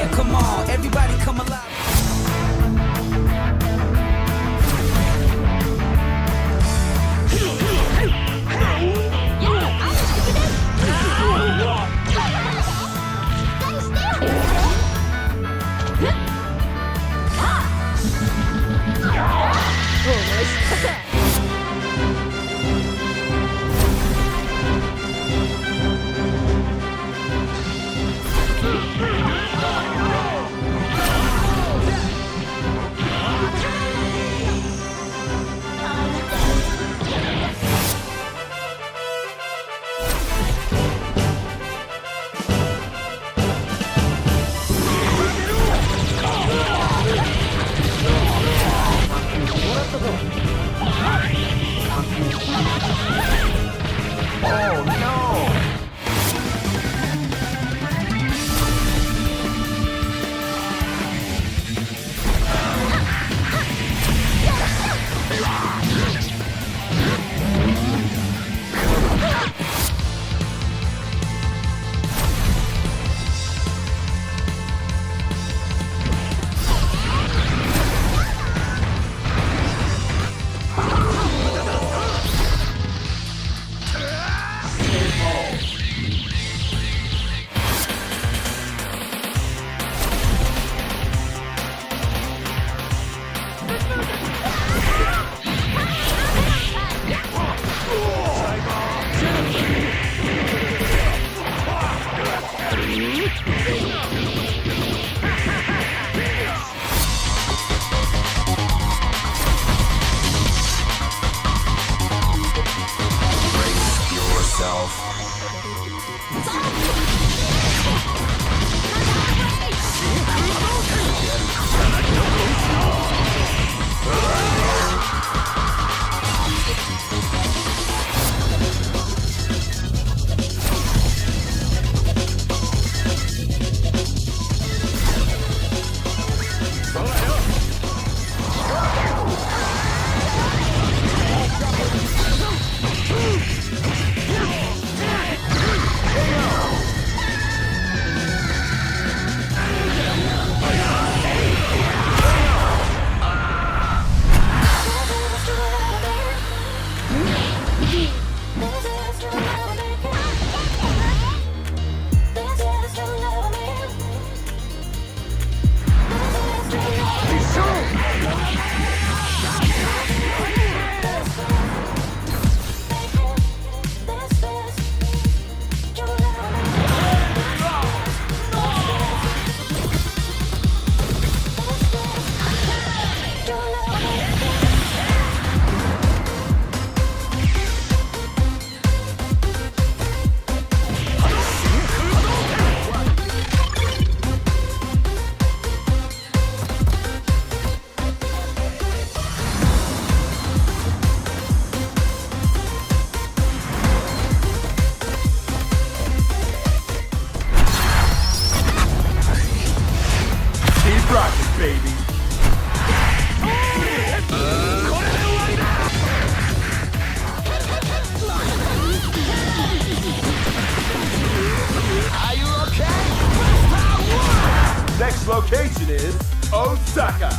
Yeah, come on, everybody come alive. Next location is Osaka.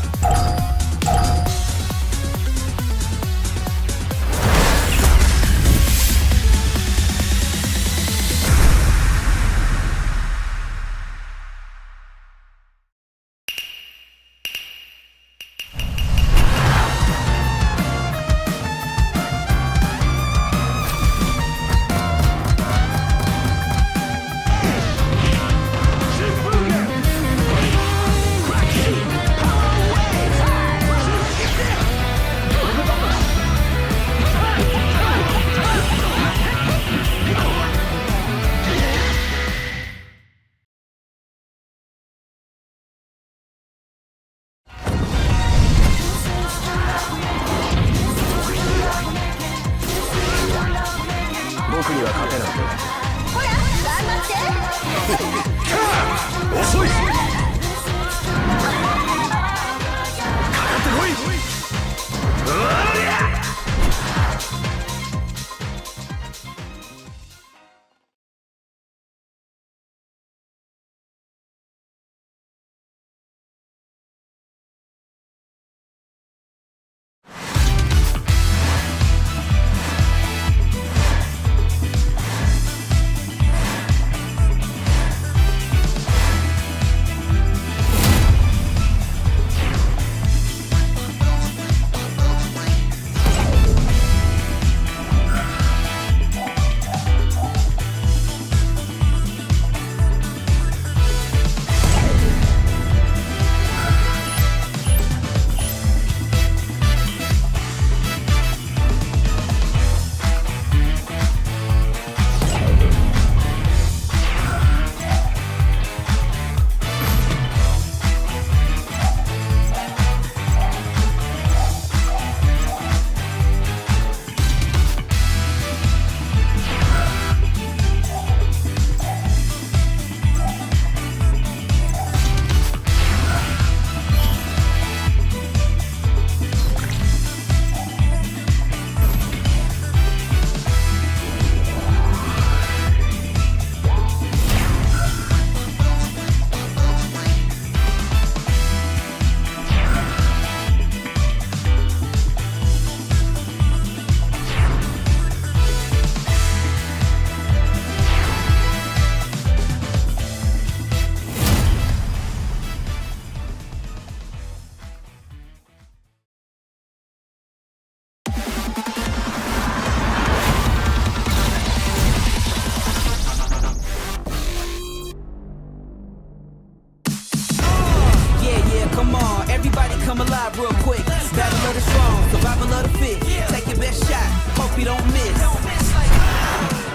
live real quick. Battle of the strong, survival of the fit. Take your best shot, hope you don't miss.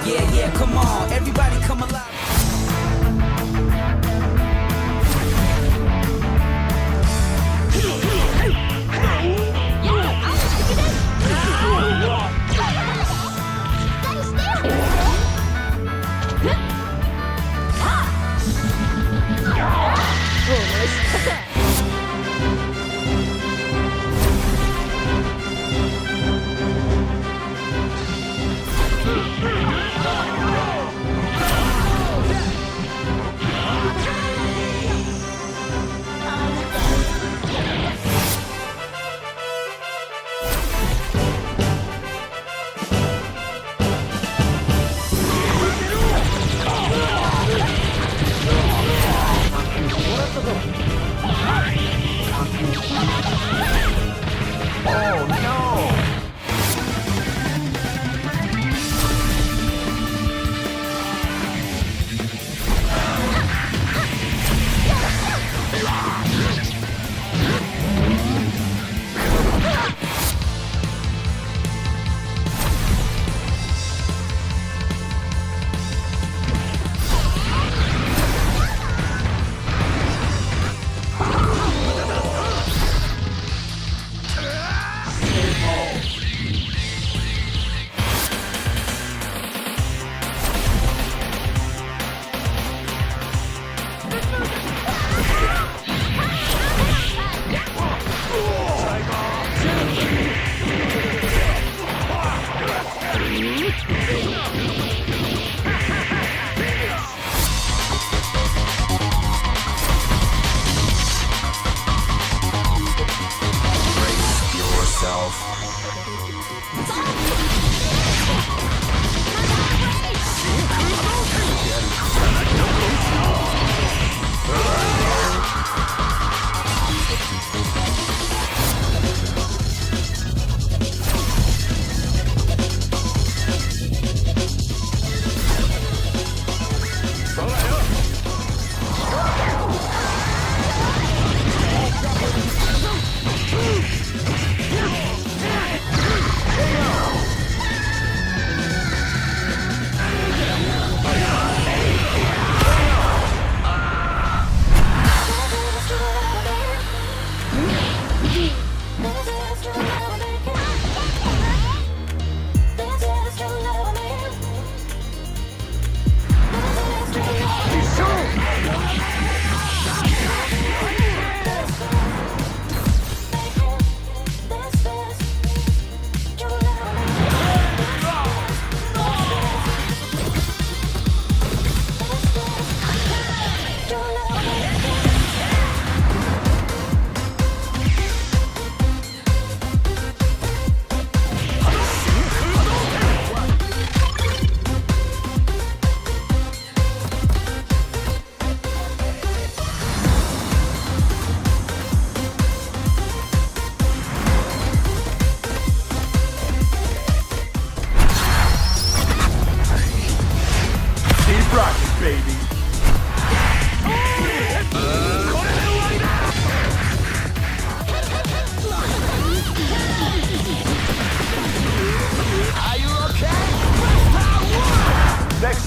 Yeah, yeah, come on, everybody come alive.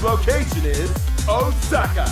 Location is Osaka.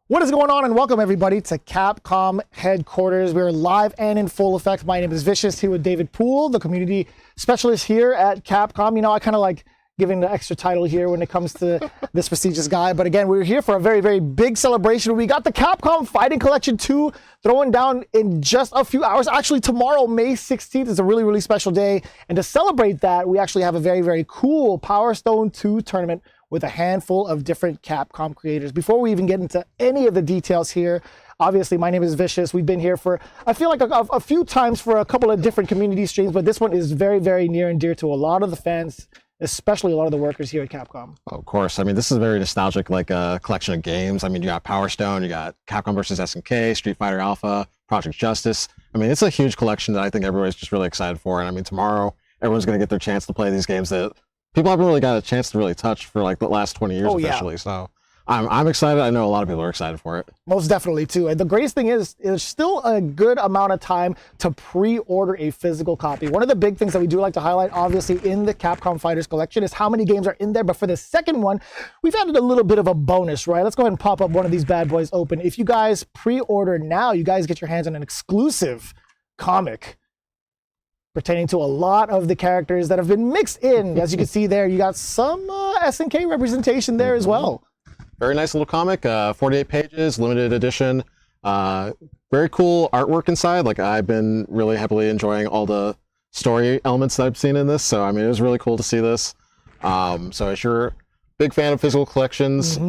What is going on, and welcome everybody to Capcom headquarters. We're live and in full effect. My name is Vicious, here with David Poole, the community specialist here at Capcom. You know, I kind of like giving the extra title here when it comes to this prestigious guy. But again, we're here for a very, very big celebration. We got the Capcom Fighting Collection 2 throwing down in just a few hours. Actually, tomorrow, May 16th, is a really, really special day. And to celebrate that, we actually have a very, very cool Power Stone 2 tournament with a handful of different Capcom creators. Before we even get into any of the details here, obviously my name is Vicious. We've been here for, I feel like a few times for a couple of different community streams, but this one is very, very near and dear to a lot of the fans, especially a lot of the workers here at Capcom. Of course. I mean, this is very nostalgic, like a collection of games. I mean, you got Power Stone, you got Capcom versus SNK, Street Fighter Alpha, Project Justice. I mean, it's a huge collection that I think everybody's just really excited for. And I mean, tomorrow, everyone's going to get their chance to play these games that people haven't really got a chance to really touch for like the last 20 years officially. Yeah. So I'm excited. I know a lot of people are excited for it. Most definitely too. And the greatest thing is, there's still a good amount of time to pre-order a physical copy. One of the big things that we do like to highlight, obviously, in the Capcom Fighters collection is how many games are in there. But for the second one, we've added a little bit of a bonus, right? Let's go ahead and pop up one of these bad boys open. If you guys pre-order now, you guys get your hands on an exclusive comic pertaining to a lot of the characters that have been mixed in. As you can see there, you got some SNK representation there as well. Very nice little comic, 48 pages, limited edition. Very cool artwork inside. Like, I've been really heavily enjoying all the story elements that I've seen in this. So, I mean, it was really cool to see this. So if you're a big fan of physical collections,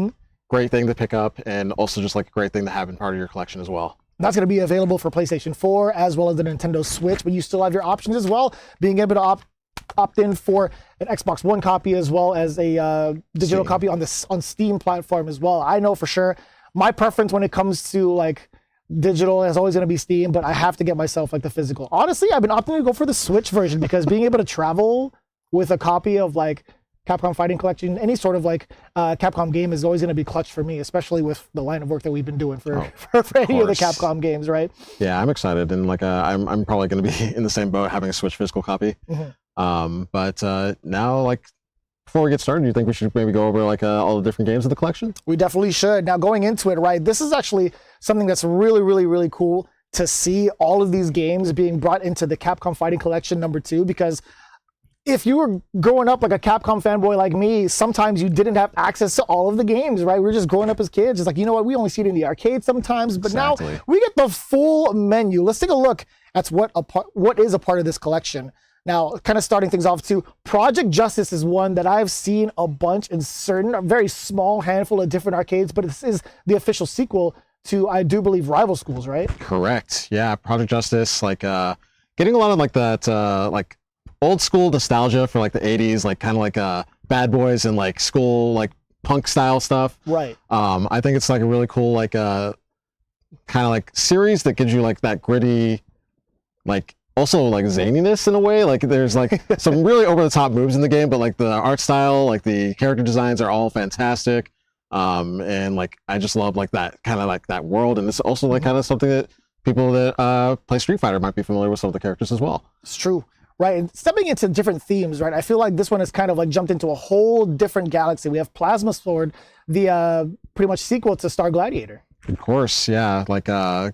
great thing to pick up, and also just like a great thing to have in part of your collection as well. That's going to be available for PlayStation 4 as well as the Nintendo Switch, but you still have your options as well, being able to opt in for an Xbox One copy as well as a digital copy on Steam platform as well. I know for sure my preference when it comes to like digital is always going to be Steam, but I have to get myself like the physical. Honestly, I've been opting to go for the Switch version because being able to travel with a copy of like Capcom Fighting Collection, any sort of like Capcom game is always going to be clutch for me, especially with the line of work that we've been doing for any of the Capcom games, right? Yeah, I'm excited, and like I'm probably going to be in the same boat having a Switch physical copy. But now, like, before we get started, do you think we should maybe go over like all the different games of the collection? We definitely should. Now, going into it, right, this is actually something that's really, really, really cool to see all of these games being brought into the Capcom Fighting Collection #2, because if you were growing up like a Capcom fanboy like me, sometimes you didn't have access to all of the games, right? We were just growing up as kids. It's like, you know what? We only see it in the arcade sometimes, but now we get the full menu. Let's take a look at what is a part of this collection. Now, kind of starting things off too, Project Justice is one that I've seen a bunch in a very small handful of different arcades, but this is the official sequel to, I do believe, Rival Schools, right? Correct. Yeah, Project Justice, like getting a lot of like that, like old school nostalgia for like the 80s, like kind of like Bad Boys and like school, like punk style stuff. Right. I think it's like a really cool, like kind of like series that gives you like that gritty, like also like zaniness in a way. Like there's like some really over the top moves in the game, but like the art style, like the character designs are all fantastic. And like I just love like that kind of like that world, and it's also like kind of something that people that play Street Fighter might be familiar with some of the characters as well. It's true. Right, and stepping into different themes, right? I feel like this one has kind of like jumped into a whole different galaxy. We have Plasma Sword, the pretty much sequel to Star Gladiator. Of course, yeah, like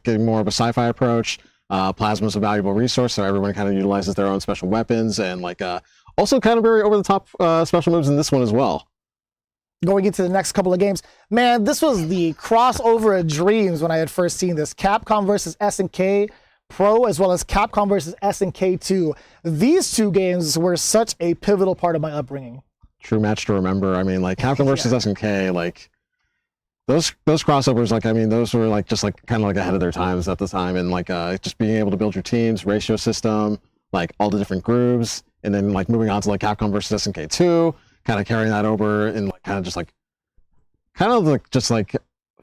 getting more of a sci-fi approach. Plasma's a valuable resource, so everyone kind of utilizes their own special weapons, and like also kind of very over-the-top special moves in this one as well. Going into the next couple of games, man, this was the crossover of dreams when I had first seen this. Capcom versus SNK Pro, as well as Capcom versus SNK 2. These two games were such a pivotal part of my upbringing. True match to remember. I mean, like Capcom versus SNK, like those crossovers, like I mean, those were like just like kind of like ahead of their times at the time, and like just being able to build your teams, ratio system, like all the different grooves, and then like moving on to like Capcom versus SNK 2, kind of carrying that over and like kind of just like just like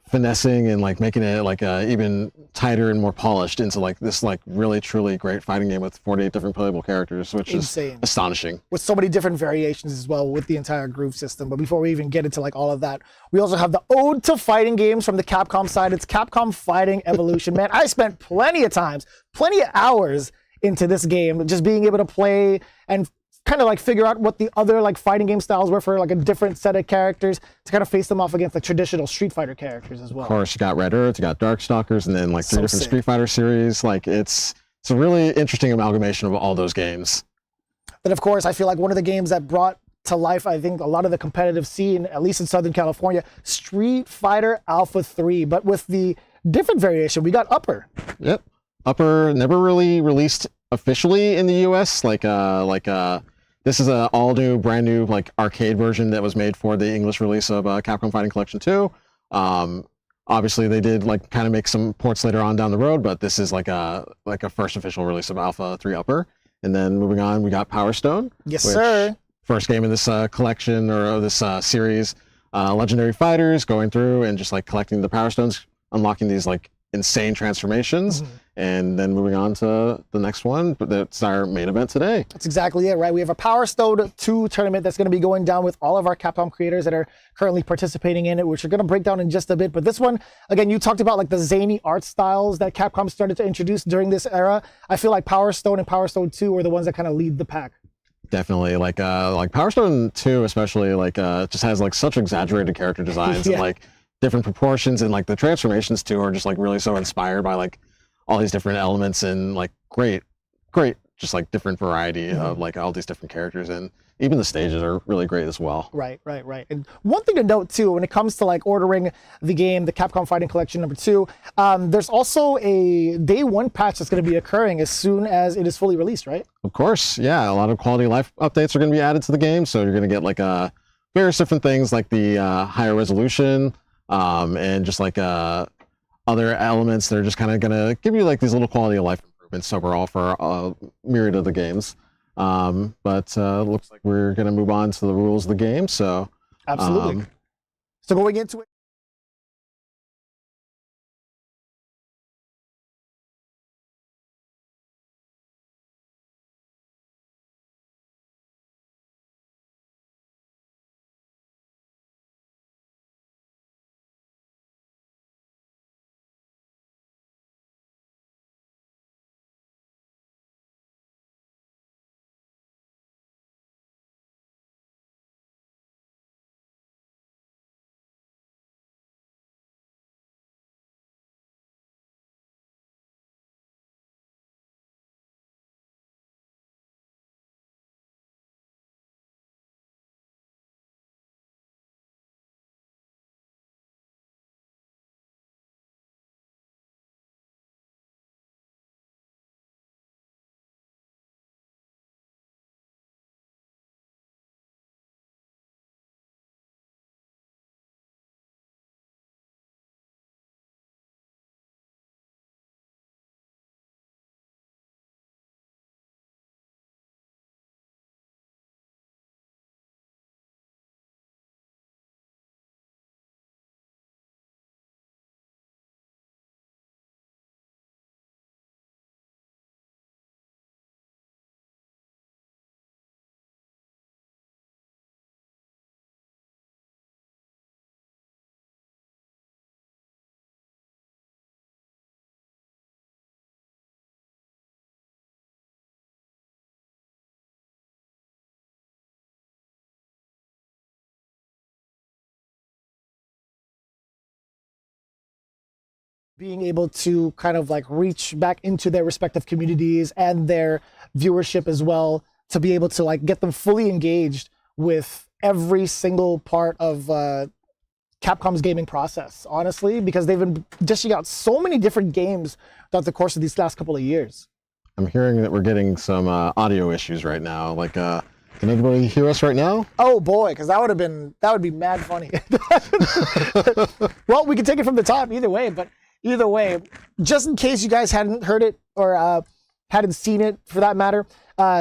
finessing and like making it like even tighter and more polished into like this like really truly great fighting game with 48 different playable characters, which is astonishing. With so many different variations as well with the entire groove system. But before we even get into like all of that, we also have the ode to fighting games from the Capcom side. It's Capcom Fighting Evolution. Man, I spent plenty of hours into this game, just being able to play and kind of like figure out what the other like fighting game styles were for like a different set of characters to kind of face them off against like traditional Street Fighter characters as well. Of course, you got Red Earth, you got Darkstalkers, and then like 3 different sick. Street Fighter series. Like it's a really interesting amalgamation of all those games. But of course, I feel like one of the games that brought to life, I think, a lot of the competitive scene, at least in Southern California, Street Fighter Alpha 3, but with the different variation, we got Upper. Yep. Upper never really released officially in the US. This is a all new, brand new like arcade version that was made for the English release of Capcom Fighting Collection 2. Obviously they did like kind of make some ports later on down the road, but this is like a first official release of Alpha 3 Upper. And then moving on, we got Power Stone. Yes, sir. First game in this collection or this series. Legendary fighters going through and just like collecting the Power Stones, unlocking these like insane transformations, and then moving on to the next one. That's our main event today. That's exactly it, right? We have a Power Stone 2 tournament that's going to be going down with all of our Capcom creators that are currently participating in it, which we're going to break down in just a bit. But this one, again, you talked about like the zany art styles that Capcom started to introduce during this era. I feel like Power Stone and Power Stone 2 are the ones that kind of lead the pack. Definitely, like Power Stone 2 especially, like just has like such exaggerated character designs and like different proportions, and like the transformations too are just like really so inspired by like all these different elements and like great just like different variety of like all these different characters, and even the stages are really great as well. Right. And one thing to note too, when it comes to like ordering the game, the Capcom Fighting Collection number 2, there's also a day 1 patch that's going to be occurring as soon as it is fully released, right? Of course, yeah. A lot of quality of life updates are going to be added to the game, so you're going to get like various different things like the higher resolution, and just like other elements that are just kind of going to give you like these little quality of life improvements overall for a myriad of the games. But looks like we're going to move on to the rules of the game. So absolutely. So going into it. Being able to kind of like reach back into their respective communities and their viewership as well, to be able to like get them fully engaged with every single part of Capcom's gaming process, honestly, because they've been dishing out so many different games throughout the course of these last couple of years. I'm hearing that we're getting some audio issues right now. Like, can anybody hear us right now? Oh boy, because that would be mad funny. Well, we can take it from the top either way, but either way, just in case you guys hadn't heard it or hadn't seen it for that matter,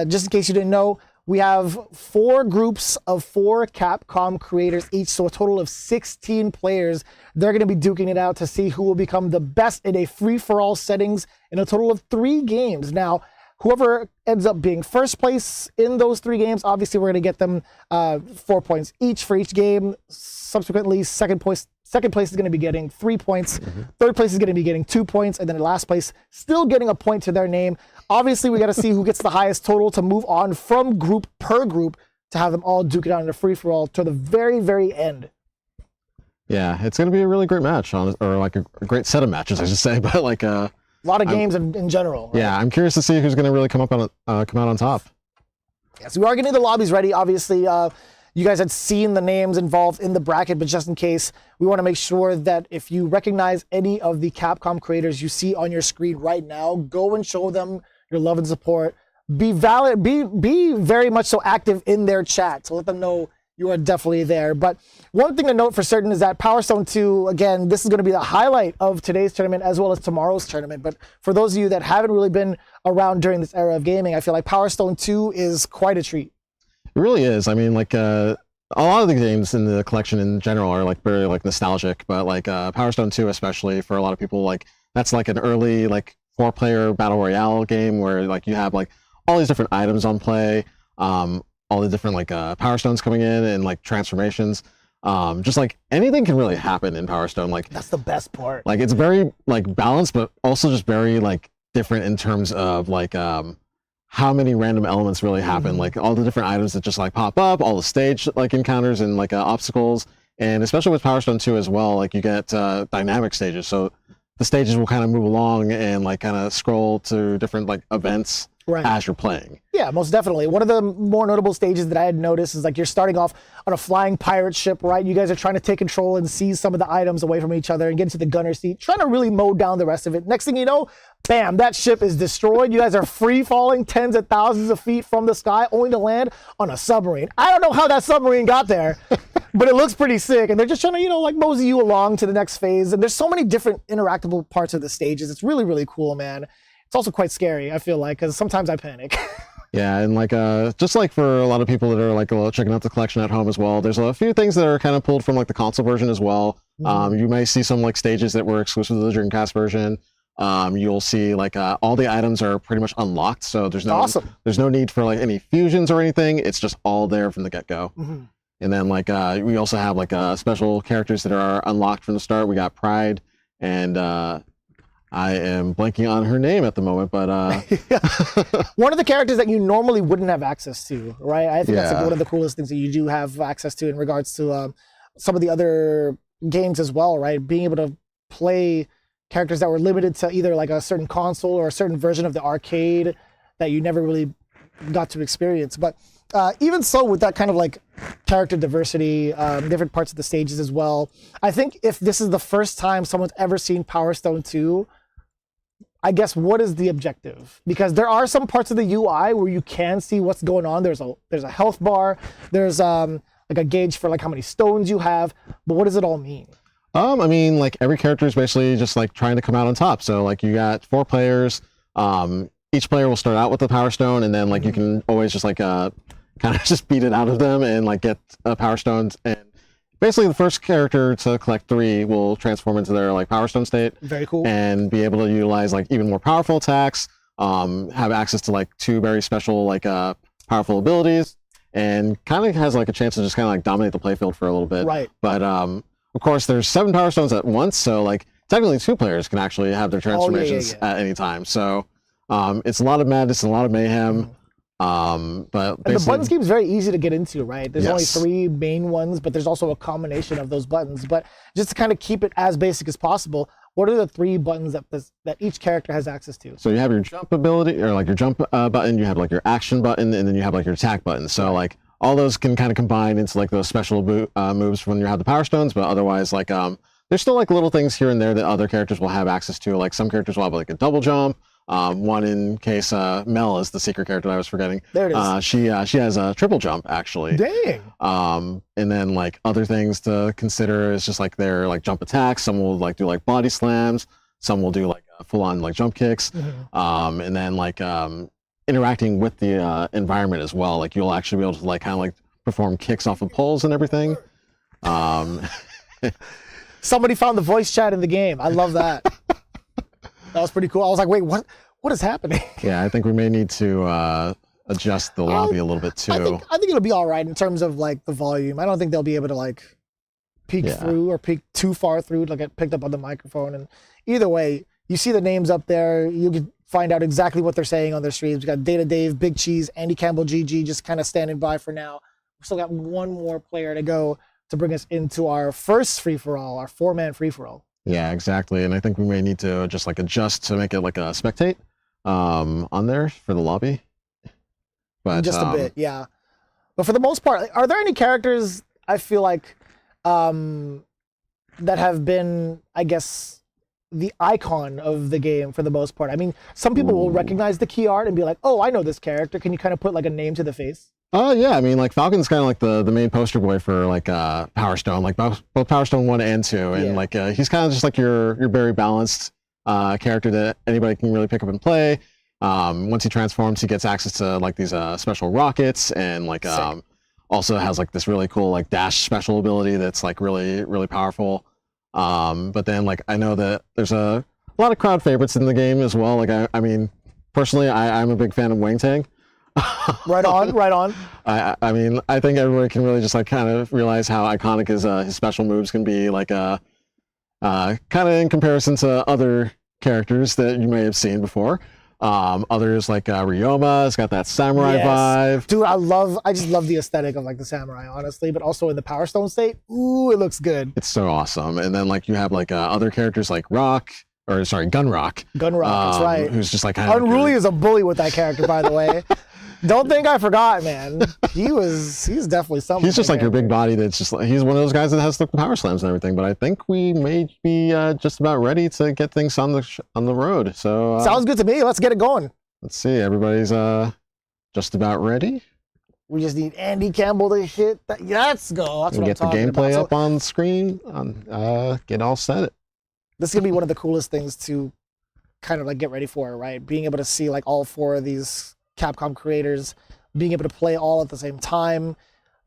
just in case you didn't know, we have 4 groups of 4 Capcom creators each, so a total of 16 players. They're going to be duking it out to see who will become the best in a free-for-all settings in a total of 3 games. Now, whoever ends up being first place in those 3 games, obviously we're going to get them 4 points each for each game. Subsequently, second second place is going to be getting 3 points. Third place is going to be getting 2 points. And then the last place still getting a point to their name. Obviously, we got to see who gets the highest total to move on from group per group to have them all duke it out in a free-for-all to the very, very end. Yeah, it's going to be a really great match, or like a great set of matches, I should say. But like a lot of games in general. Right? Yeah, I'm curious to see who's going to really come out on top. Yeah, so we are getting the lobbies ready. Obviously, you guys had seen the names involved in the bracket, but just in case, we want to make sure that if you recognize any of the Capcom creators you see on your screen right now, go and show them your love and support. Be valid. Be very much so active in their chat. So let them know you are definitely there. But one thing to note for certain is that Power Stone 2, again, this is going to be the highlight of today's tournament as well as tomorrow's tournament. But for those of you that haven't really been around during this era of gaming, I feel like Power Stone 2 is quite a treat. It really is. I mean, like a lot of the games in the collection in general are like very like nostalgic, but like Power Stone 2 especially for a lot of people, like that's like an early like 4-player battle royale game where like you have like all these different items on play. All the different like Power Stones coming in and like transformations. Just like anything can really happen in Power Stone. Like that's the best part. Like it's very like balanced, but also just very like different in terms of like how many random elements really happen. Like all the different items that just like pop up, all the stage like encounters and like obstacles, and especially with Power Stone 2 as well. Like you get dynamic stages, so the stages will kind of move along and like kind of scroll to different like events. Right. As you're playing. Yeah, most definitely. One of the more notable stages that I had noticed is like you're starting off on a flying pirate ship, right? You guys are trying to take control and seize some of the items away from each other and get into the gunner seat, trying to really mow down the rest of it. Next thing you know, bam, that ship is destroyed. You guys are free falling tens of thousands of feet from the sky, only to land on a submarine. I don't know how that submarine got there, but it looks pretty sick. And they're just trying to, like mosey you along to the next phase. And there's so many different interactable parts of the stages. It's really, really cool, man. It's also quite scary, I feel like, because sometimes I panic. Yeah, and like just like for a lot of people that are like checking out the collection at home as well, there's a few things that are kind of pulled from like the console version as well. You may see some like stages that were exclusive to the Dreamcast version. You'll see like all the items are pretty much unlocked, so there's no need for like any fusions or anything. It's just all there from the get-go. And then like we also have like special characters that are unlocked from the start. We got Pride and I am blanking on her name at the moment, but one of the characters that you normally wouldn't have access to, right? I think that's like one of the coolest things that you do have access to in regards to some of the other games as well, right? Being able to play characters that were limited to either like a certain console or a certain version of the arcade that you never really got to experience. But even so, with that kind of like character diversity, different parts of the stages as well, I think if this is the first time someone's ever seen Power Stone 2, I guess what is the objective? Because there are some parts of the UI where you can see what's going on. There's a health bar. There's like a gauge for like how many stones you have. But what does it all mean? I mean, like every character is basically just like trying to come out on top. So like you got 4 players. Each player will start out with a Power Stone, and then like you can always just like kind of just beat it out of them and like get Power Stones. And basically the first character to collect 3 will transform into their like Power Stone state. Very cool. And be able to utilize like even more powerful attacks, have access to like 2 very special like powerful abilities, and kind of has like a chance to just kind of like dominate the playfield for a little bit. Right. But of course there's 7 Power Stones at once, so like technically 2 players can actually have their transformations at any time. So it's a lot of madness and a lot of mayhem. But and the button scheme is very easy to get into, right? There's only 3 main ones, but there's also a combination of those buttons. But just to kind of keep it as basic as possible, what are the 3 buttons that each character has access to? So you have your jump ability, or like your jump button, you have like your action button, and then you have like your attack button. So like all those can kind of combine into like those special moves when you have the Power Stones, but otherwise like there's still like little things here and there that other characters will have access to. Like some characters will have like a double jump. One in case Mel is the secret character that I was forgetting. There it is. She has a triple jump actually. Dang. And then like other things to consider is just like their like jump attacks. Some will like do like body slams. Some will do like full on like jump kicks. And then like interacting with the environment as well. Like you'll actually be able to like kind of like perform kicks off of poles and everything. Somebody found the voice chat in the game. I love that. That was pretty cool. I was like, wait, what is happening? Yeah, I think we may need to adjust the lobby a little bit too. I think it'll be all right in terms of like the volume. I don't think they'll be able to like peek through or peek too far through, like it picked up on the microphone. And either way, you see the names up there. You can find out exactly what they're saying on their streams. We got Data Dave, Big Cheese, Andy Campbell, GG, just kind of standing by for now. We still got one more player to go to bring us into our first free-for-all, our 4-man free-for-all. Yeah, exactly. And I think we may need to just like adjust to make it like a spectate on there for the lobby. But just a bit, yeah. But for the most part, are there any characters I feel like that have been, I guess, the icon of the game for the most part? I mean, some people will recognize the key art and be like, oh, I know this character. Can you kind of put like a name to the face? Yeah, I mean, like Falcon's kind of like the main poster boy for like Power Stone, like both Power Stone 1 and 2, and like he's kind of just like your very balanced character that anybody can really pick up and play. Once he transforms, he gets access to like these special rockets, and like also has like this really cool like dash special ability that's like really powerful. But then like I know that there's a lot of crowd favorites in the game as well. Like I mean, personally, I'm a big fan of Wang Tang. Right on. I mean, I think everybody can really just like kind of realize how iconic his special moves can be, like kind of in comparison to other characters that you may have seen before. Others like Ryoma has got that samurai vibe. Dude, I just love the aesthetic of like the samurai, honestly, but also in the Power Stone state, ooh, it looks good. It's so awesome. And then like you have like other characters like Gunrock. Gunrock, that's right. Who's just like kind of Unruly is a bully with that character, by the way. Don't think I forgot, man. He's definitely something. He's just like your big body that's just like, he's one of those guys that has the power slams and everything. But I think we may be just about ready to get things on the road. So sounds good to me. Let's get it going. Let's see. Everybody's just about ready. We just need Andy Campbell to hit that. Let's go. That's what I'm talking about. Get the gameplay about. up on the screen. Get all set. This is gonna be one of the coolest things to kind of like get ready for, right? Being able to see like all 4 of these Capcom creators, being able to play all at the same time,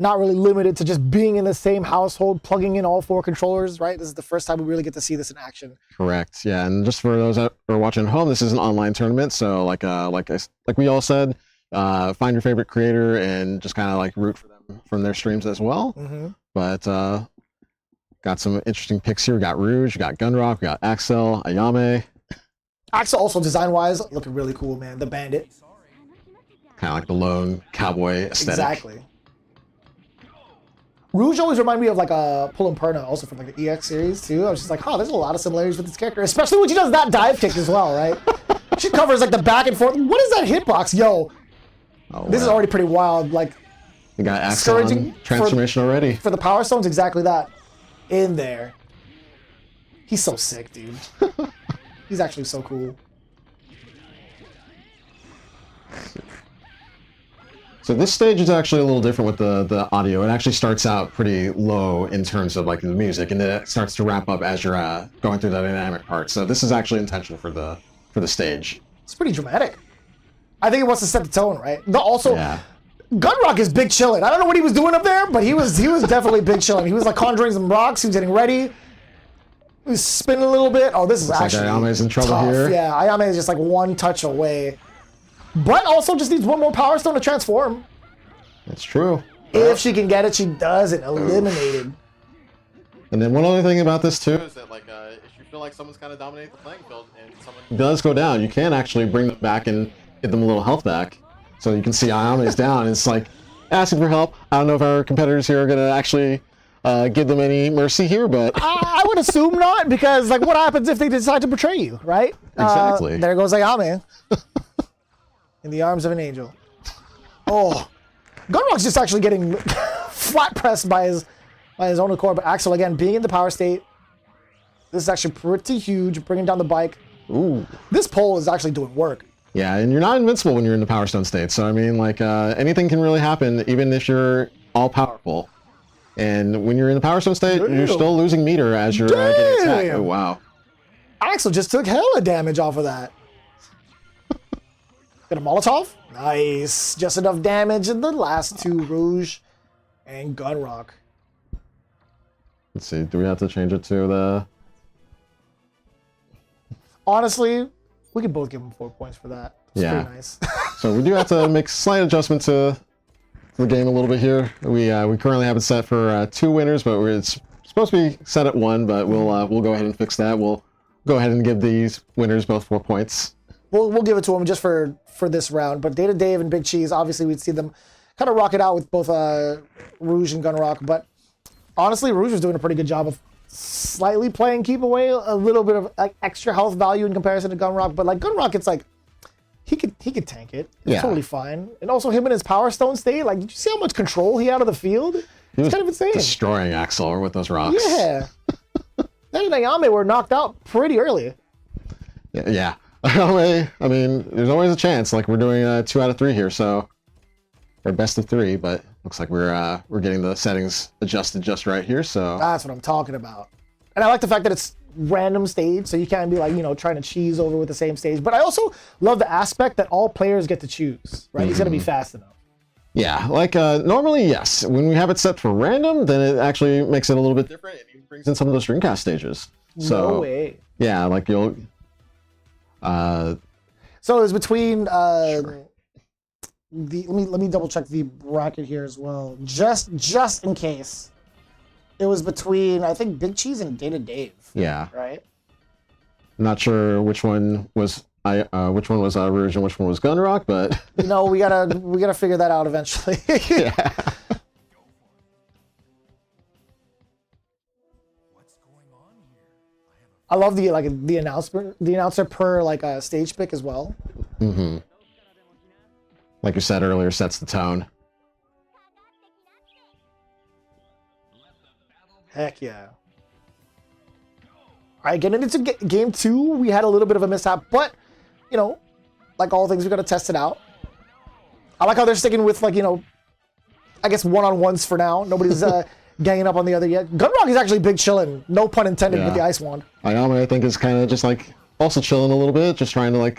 not really limited to just being in the same household, plugging in all 4 controllers, right? This is the first time we really get to see this in action. Correct. Yeah, and just for those that are watching at home, this is an online tournament, so like we all said, find your favorite creator and just kind of like root for them from their streams as well. Mm-hmm. But got some interesting picks here. We got Rouge, we got Gunrock, we got Axel, Ayame. Axel also design-wise looking really cool, man. The bandit. Kind of like the lone cowboy aesthetic. Exactly. Rouge always reminded me of like a Pull and Perna, also from like the EX series too. I was just like, there's a lot of similarities with this character, especially when she does that dive kick as well, right? She covers like the back and forth. What is that hitbox, yo? This is already pretty wild. Like, we got Axel on transformation already. For the Power Stones, exactly that. In there. He's so sick, dude. He's actually so cool. So this stage is actually a little different with the audio. It actually starts out pretty low in terms of like the music, and then it starts to ramp up as you're going through the dynamic part. So this is actually intentional for the stage. It's pretty dramatic. I think it wants to set the tone, right? Gunrock is big chillin'. I don't know what he was doing up there, but he was definitely big chillin'. He was like conjuring some rocks. He was getting ready. He was spinning a little bit. Oh, this is actually like Ayame's in trouble tough. here. Yeah, Ayame is just like one touch away. But also just needs one more Power Stone to transform. That's true. If she can get it, she does it. Eliminated. And then one other thing about this too is that like if you feel like someone's kind of dominating the playing field and someone does go down, you can actually bring them back and get them a little health back. So you can see Ayame's down. And it's like asking for help. I don't know if our competitors here are gonna actually give them any mercy here, but I would assume not, because like what happens if they decide to betray you, right? Exactly. There goes Ayame. In the arms of an angel. Oh, Gunrock's just actually getting flat pressed by his own accord. But Axel again being in the power state. This is actually pretty huge, bringing down the bike. Ooh, this pole is actually doing work. Yeah, and you're not invincible when you're in the Power Stone state. So I mean, like anything can really happen, even if you're all powerful. And when you're in the Power Stone state, you're still losing meter as you're getting attacked. Oh wow. Axel just took hella damage off of that. Got a Molotov? Nice. Just enough damage in the last 2, Rouge and Gunrock. Let's see, do we have to change it to the... Honestly, we could both give him 4 points for that. It's pretty nice. So we do have to make a slight adjustment to the game a little bit here. We currently have it set for 2 winners, but it's supposed to be set at 1, but we'll go ahead and fix that. We'll go ahead and give these winners both 4 points. We'll give it to them just for this round. But Data Dave and Big Cheese, obviously we'd see them kind of rock it out with both Rouge and Gunrock. But honestly, Rouge was doing a pretty good job of slightly playing keep away, a little bit of like extra health value in comparison to Gunrock. But like Gunrock, it's like he could tank it. It's totally fine. And also him in his Power Stone state, like did you see how much control he had of the field? It's kind of insane. Destroying Axel with those rocks. Yeah. That and Ayame were knocked out pretty early. Yeah. I mean, there's always a chance. Like we're doing 2 out of 3 here, so or best of 3. But looks like we're getting the settings adjusted just right here. So that's what I'm talking about. And I like the fact that it's random stage, so you can't be like trying to cheese over with the same stage. But I also love the aspect that all players get to choose. Right? It's gonna be fast enough. Yeah, like normally, yes. When we have it set for random, then it actually makes it a little bit different. It even brings in some of those Dreamcast stages. So, no way. Yeah, like you'll. So it was between Sure. let me double check the bracket here as well, just in case. It was between I think Big Cheese and Data Dave. Yeah. Right. Not sure which one was Rouge and which one was Gunrock, but we gotta figure that out eventually. yeah. I love the announcer per stage pick as well. Mm-hmm. Like you said earlier, sets the tone. Heck yeah. All right, getting into game 2, we had a little bit of a mishap, but like all things, we got to test it out. I like how they're sticking with I guess one-on-ones for now. Nobody's ganging up on the other yet. Gunrock is actually big chilling, no pun intended, with the ice wand. Ayame, I think, is kind of just like also chilling a little bit, just trying to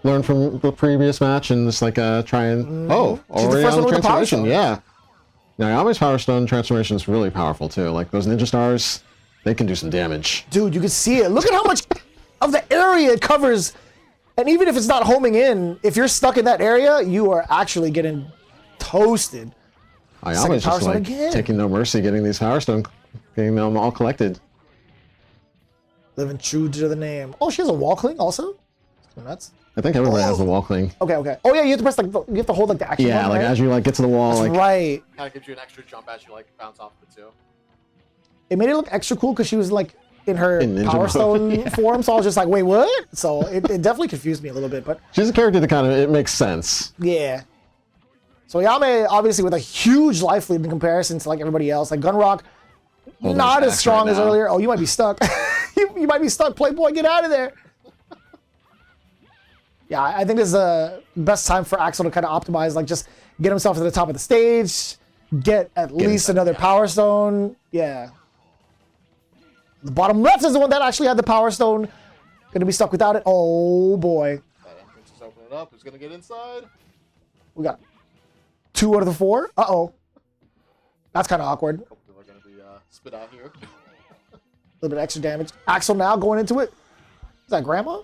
learn from the previous match and just try and She's the first one with the Power Stone. Yeah. Now Ayame's Power Stone transformation is really powerful too. Like those Ninja Stars, they can do some damage. Dude, you can see it. Look at how much of the area it covers. And even if it's not homing in, if you're stuck in that area, you are actually getting toasted. Ayame's just taking no mercy, getting these Power Stone, getting them all collected. Living true to the name. Oh, she has a wall cling also? Nuts. I think everybody has the wall cling. Okay. Oh yeah, you have to press you have to hold the action button, right? As you get to the wall, that's right. Kind of gives you an extra jump as you bounce off the 2. It made it look extra cool because she was in her Power Stone yeah. form, so I was just like, wait, what? So it definitely confused me a little bit, but she's a character that it makes sense. Yeah. So Yame obviously with a huge life lead in comparison to everybody else. Like Gunrock, not as strong as earlier. Oh, you might be stuck. you might be stuck, Playboy. Get out of there. Yeah, I think this is the best time for Axel to kind of optimize, just get himself to the top of the stage, get at least another Power Stone. Yeah. The bottom left is the one that actually had the Power Stone. Gonna be stuck without it. Oh boy. That entrance is opening up. Who's gonna get inside? We got 2 out of the 4. Uh-oh. That's kind of awkward. Hopefully we're gonna be spit out here. A little bit extra damage. Axel now going into it. Is that Grandma?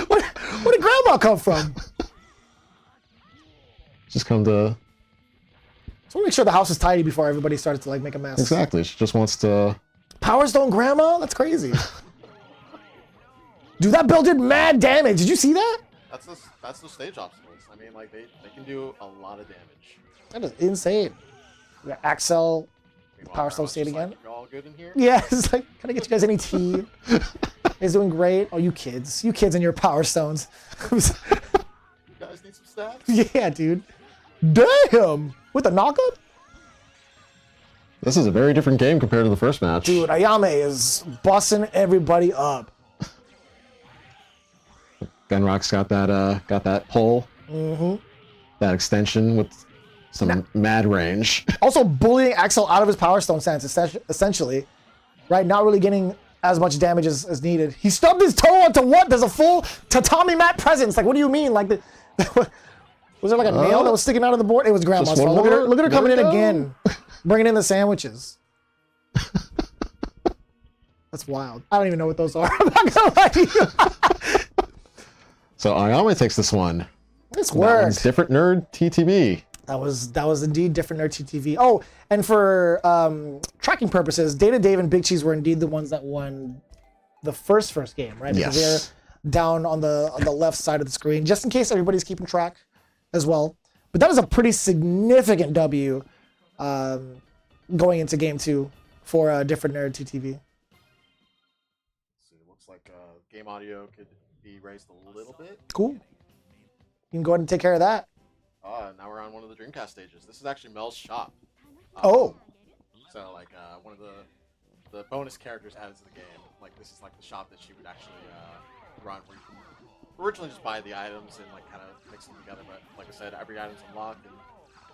Where did Grandma come from? Just come to... So make sure the house is tidy before everybody starts to make a mess. Exactly. She just wants to... Power Stone Grandma? That's crazy. Dude, that build did mad damage. Did you see that? That's the stage obstacles. I mean, they can do a lot of damage. That is insane. We got Axel. Power Stone state again. You're all good in here? Yeah, it's can I get you guys any tea? He's doing great. Oh, you kids and your Power Stones. You guys need some stats? Yeah, dude. Damn! With the knockup? This is a very different game compared to the first match. Dude, Ayame is busting everybody up. Gunrock's got that pole. Mm-hmm. That extension with some mad range. Also bullying Axel out of his Power Stone stance, essentially. Right? Not really getting as much damage as needed. He stubbed his toe onto what? There's a full tatami mat presence. What do you mean? Was there a nail that was sticking out of the board? It was Grandma's fault. Look at her coming in again. Bringing in the sandwiches. That's wild. I don't even know what those are. I'm not gonna lie to you. So Ayame takes this one. This works. Different nerd TTB. That was indeed different nerd TTV. Oh, and for tracking purposes, Data Dave and Big Cheese were indeed the ones that won the first game, right? Because Yes. they're down on the left side of the screen, just in case everybody's keeping track as well. But that was a pretty significant W going into game 2 for different nerd TTV. See, it looks like game audio could be raised a little bit. Cool. You can go ahead and take care of that. Now we're on one of the Dreamcast stages. This is actually Mel's shop. Oh. So like one of the bonus characters added to the game. Like this is like the shop that she would actually run, where you can originally just buy the items and like kind of mix them together. But like I said, every item's unlocked, and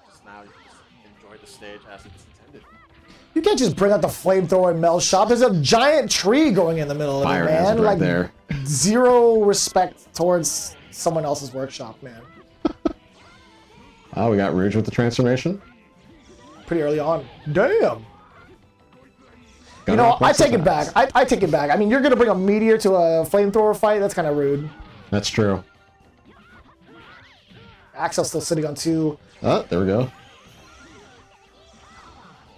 just now you can just enjoy the stage as it's intended. You can't just bring out the flamethrower in Mel's shop. There's a giant tree going in the middle of Fire it, man. hazard right Like there. zero respect towards someone else's workshop, man. Oh, we got Rouge with the transformation. Pretty early on. Damn. You know, I take it back. I take it back. I mean, you're gonna bring a meteor to a flamethrower fight? That's kind of rude. That's true. Axel's still sitting on 2. Oh, there we go.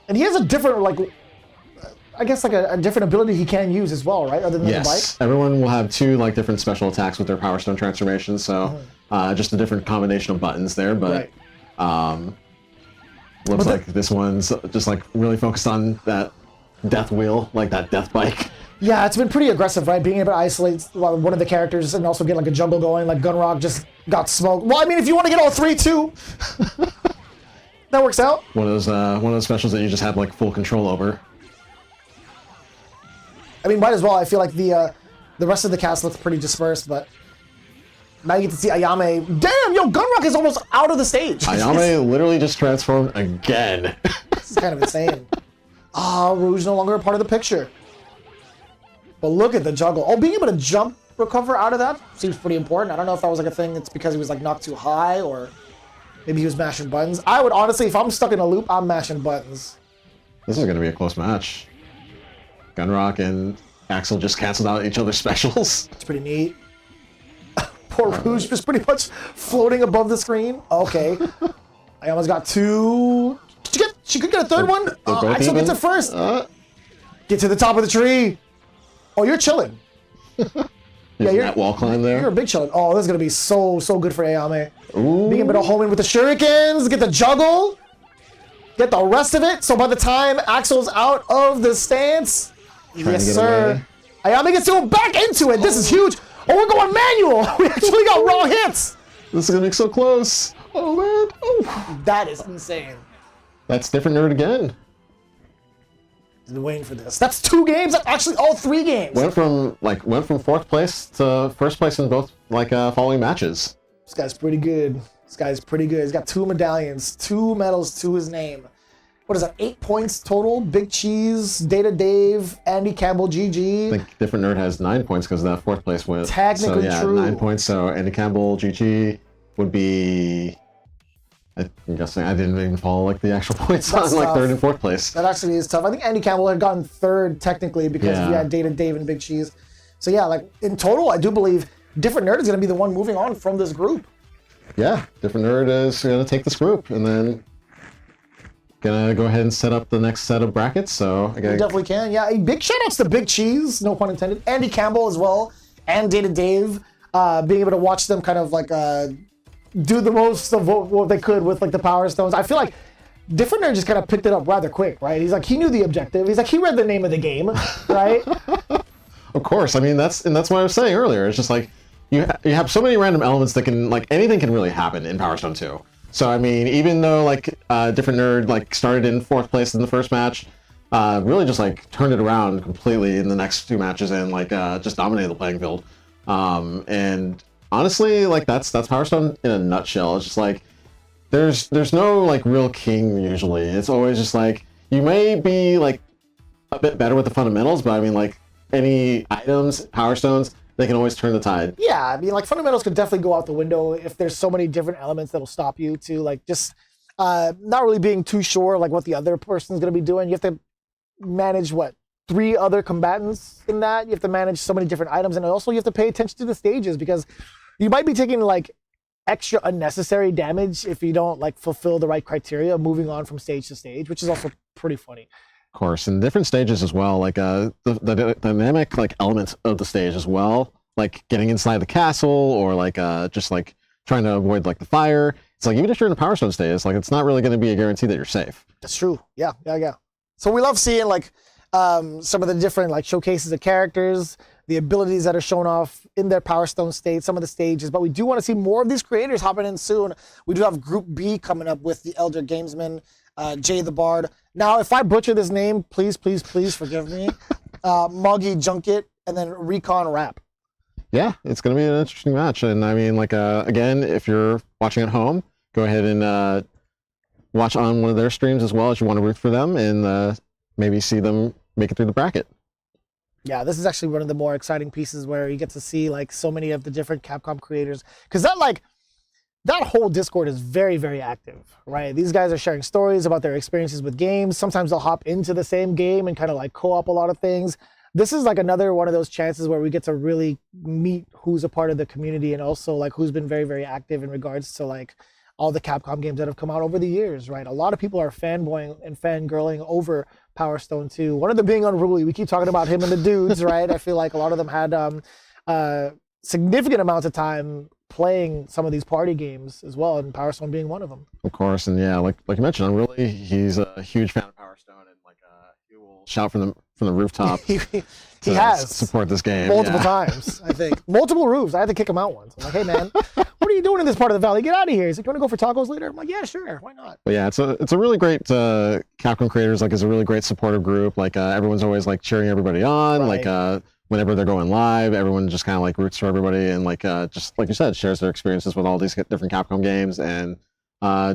And he has a different, like, I guess, like a different ability he can use as well, right? Other than the bike? Yes, everyone will have 2 like different special attacks with their Power Stone transformations, so just a different combination of buttons there, but looks like this one's just like really focused on that death wheel, like that death bike. Yeah, it's been pretty aggressive, right? Being able to isolate one of the characters and also get like a jungle going, like Gunrock just got smoked. Well, I mean, if you want to get all 3 too, that works out. One of those specials that you just have like full control over. I mean, might as well. I feel like the rest of the cast looks pretty dispersed, but now you get to see Ayame. Damn, yo, Gunrock is almost out of the stage. Ayame literally just transformed again. This is kind of insane. Rouge no longer a part of the picture. But look at the juggle. Oh, being able to jump recover out of that seems pretty important. I don't know if that was like a thing. It's because he was like knocked too high, or maybe he was mashing buttons. I would honestly, if I'm stuck in a loop, I'm mashing buttons. This is going to be a close match. Gunrock and Axel just canceled out each other's specials. It's pretty neat. Poor Rouge just pretty much floating above the screen. Okay. I almost got 2. She could get a third one. Axel gets it first. Get to the top of the tree. Oh, you're chilling. Yeah, you're that wall climb there. You're a big chilling. Oh, this is gonna be so good for Ayame. Ooh. Being able to home in with the shurikens, get the juggle, get the rest of it. So by the time Axel's out of the stance, yes sir, Ayame gets to go back into it. This is huge. Oh, we're going manual. We actually got raw hits. This is gonna be so close. Oh man. Oh. That is insane. That's different nerd again. Been waiting for this. That's 2 games. That's actually all 3 games. Went from 4th place to 1st place in both following matches. This guy's pretty good. This guy's pretty good. He's got 2 medallions, 2 medals to his name. What is that? 8 points total. Big Cheese, Data Dave, Andy Campbell, GG. I think different nerd has 9 points because of that 4th place win. Technically so, yeah, true. 9 points. So Andy Campbell, GG would be. I'm guessing I didn't even follow like the actual points That's on like tough. 3rd and 4th place. That actually is tough. I think Andy Campbell had gotten 3rd technically because he had Data Dave and Big Cheese. So yeah, like in total, I do believe Different Nerd is going to be the one moving on from this group. Yeah, Different Nerd is going to take this group and then gonna go ahead and set up the next set of brackets. So You definitely can. Yeah, a big shout outs to Big Cheese, no pun intended, Andy Campbell as well, and Data Dave. Being able to watch them kind of like do the most of what they could with like the Power Stones. I feel like Different Nerd just kind of picked it up rather quick, right? He's like, he knew the objective. He's like, he read the name of the game, right? Of course. I mean, that's what I was saying earlier. It's just like you have so many random elements that can like anything can really happen in Power Stone 2. So I mean, even though like Different Nerd like started in 4th place in the first match, really just like turned it around completely in the next 2 matches and like just dominated the playing field. And honestly, like that's Power Stone in a nutshell. It's just like there's no like real king usually. It's always just like you may be like a bit better with the fundamentals, but I mean like any items, Power Stones, they can always turn the tide. Yeah, I mean, like fundamentals could definitely go out the window if there's so many different elements that'll stop you to like just not really being too sure like what the other person's gonna be doing. You have to manage 3 other combatants in that. You have to manage so many different items, and also you have to pay attention to the stages because you might be taking like extra unnecessary damage if you don't like fulfill the right criteria moving on from stage to stage, which is also pretty funny. Of course, and different stages as well, like the dynamic like elements of the stage as well, like getting inside the castle or like just like trying to avoid like the fire. It's like even if you're in a Power Stone stage, like it's not really going to be a guarantee that you're safe. That's true. Yeah. So we love seeing like some of the different like showcases of characters, the abilities that are shown off in their Power Stone state, some of the stages, but we do want to see more of these creators hopping in soon. We do have Group B coming up with the Elder Gamesman, Jay the Bard. Now, if I butcher this name, please forgive me. Moggy Junket, and then Recon Rap. Yeah, it's going to be an interesting match. And I mean, like, again, if you're watching at home, go ahead and watch on one of their streams as well if you want to root for them and maybe see them make it through the bracket. Yeah, this is actually one of the more exciting pieces where you get to see like so many of the different Capcom creators. Because that whole Discord is very, very active, right? These guys are sharing stories about their experiences with games. Sometimes they'll hop into the same game and kind of like co-op a lot of things. This is like another one of those chances where we get to really meet who's a part of the community and also like who's been very, very active in regards to like all the Capcom games that have come out over the years, right? A lot of people are fanboying and fangirling over Power Stone 2. One of them being Unruly. We keep talking about him and the dudes, right? I feel like a lot of them had significant amounts of time playing some of these party games as well, and Power Stone being one of them. Of course, and yeah, like you mentioned, Unruly, he's a huge fan of Power Stone, and like he will shout from the rooftop. he has support this game multiple times. I think multiple roofs. I had to kick him out once. I'm like, hey man, what are you doing in this part of the valley? Get out of here. He's like, you want to go for tacos later? I'm like, yeah, sure, why not? But yeah, it's a really great Capcom Creators. Like, is a really great supportive group. Like everyone's always like cheering everybody on. Right. Like whenever they're going live, everyone just kind of like roots for everybody and like just like you said, shares their experiences with all these different Capcom games and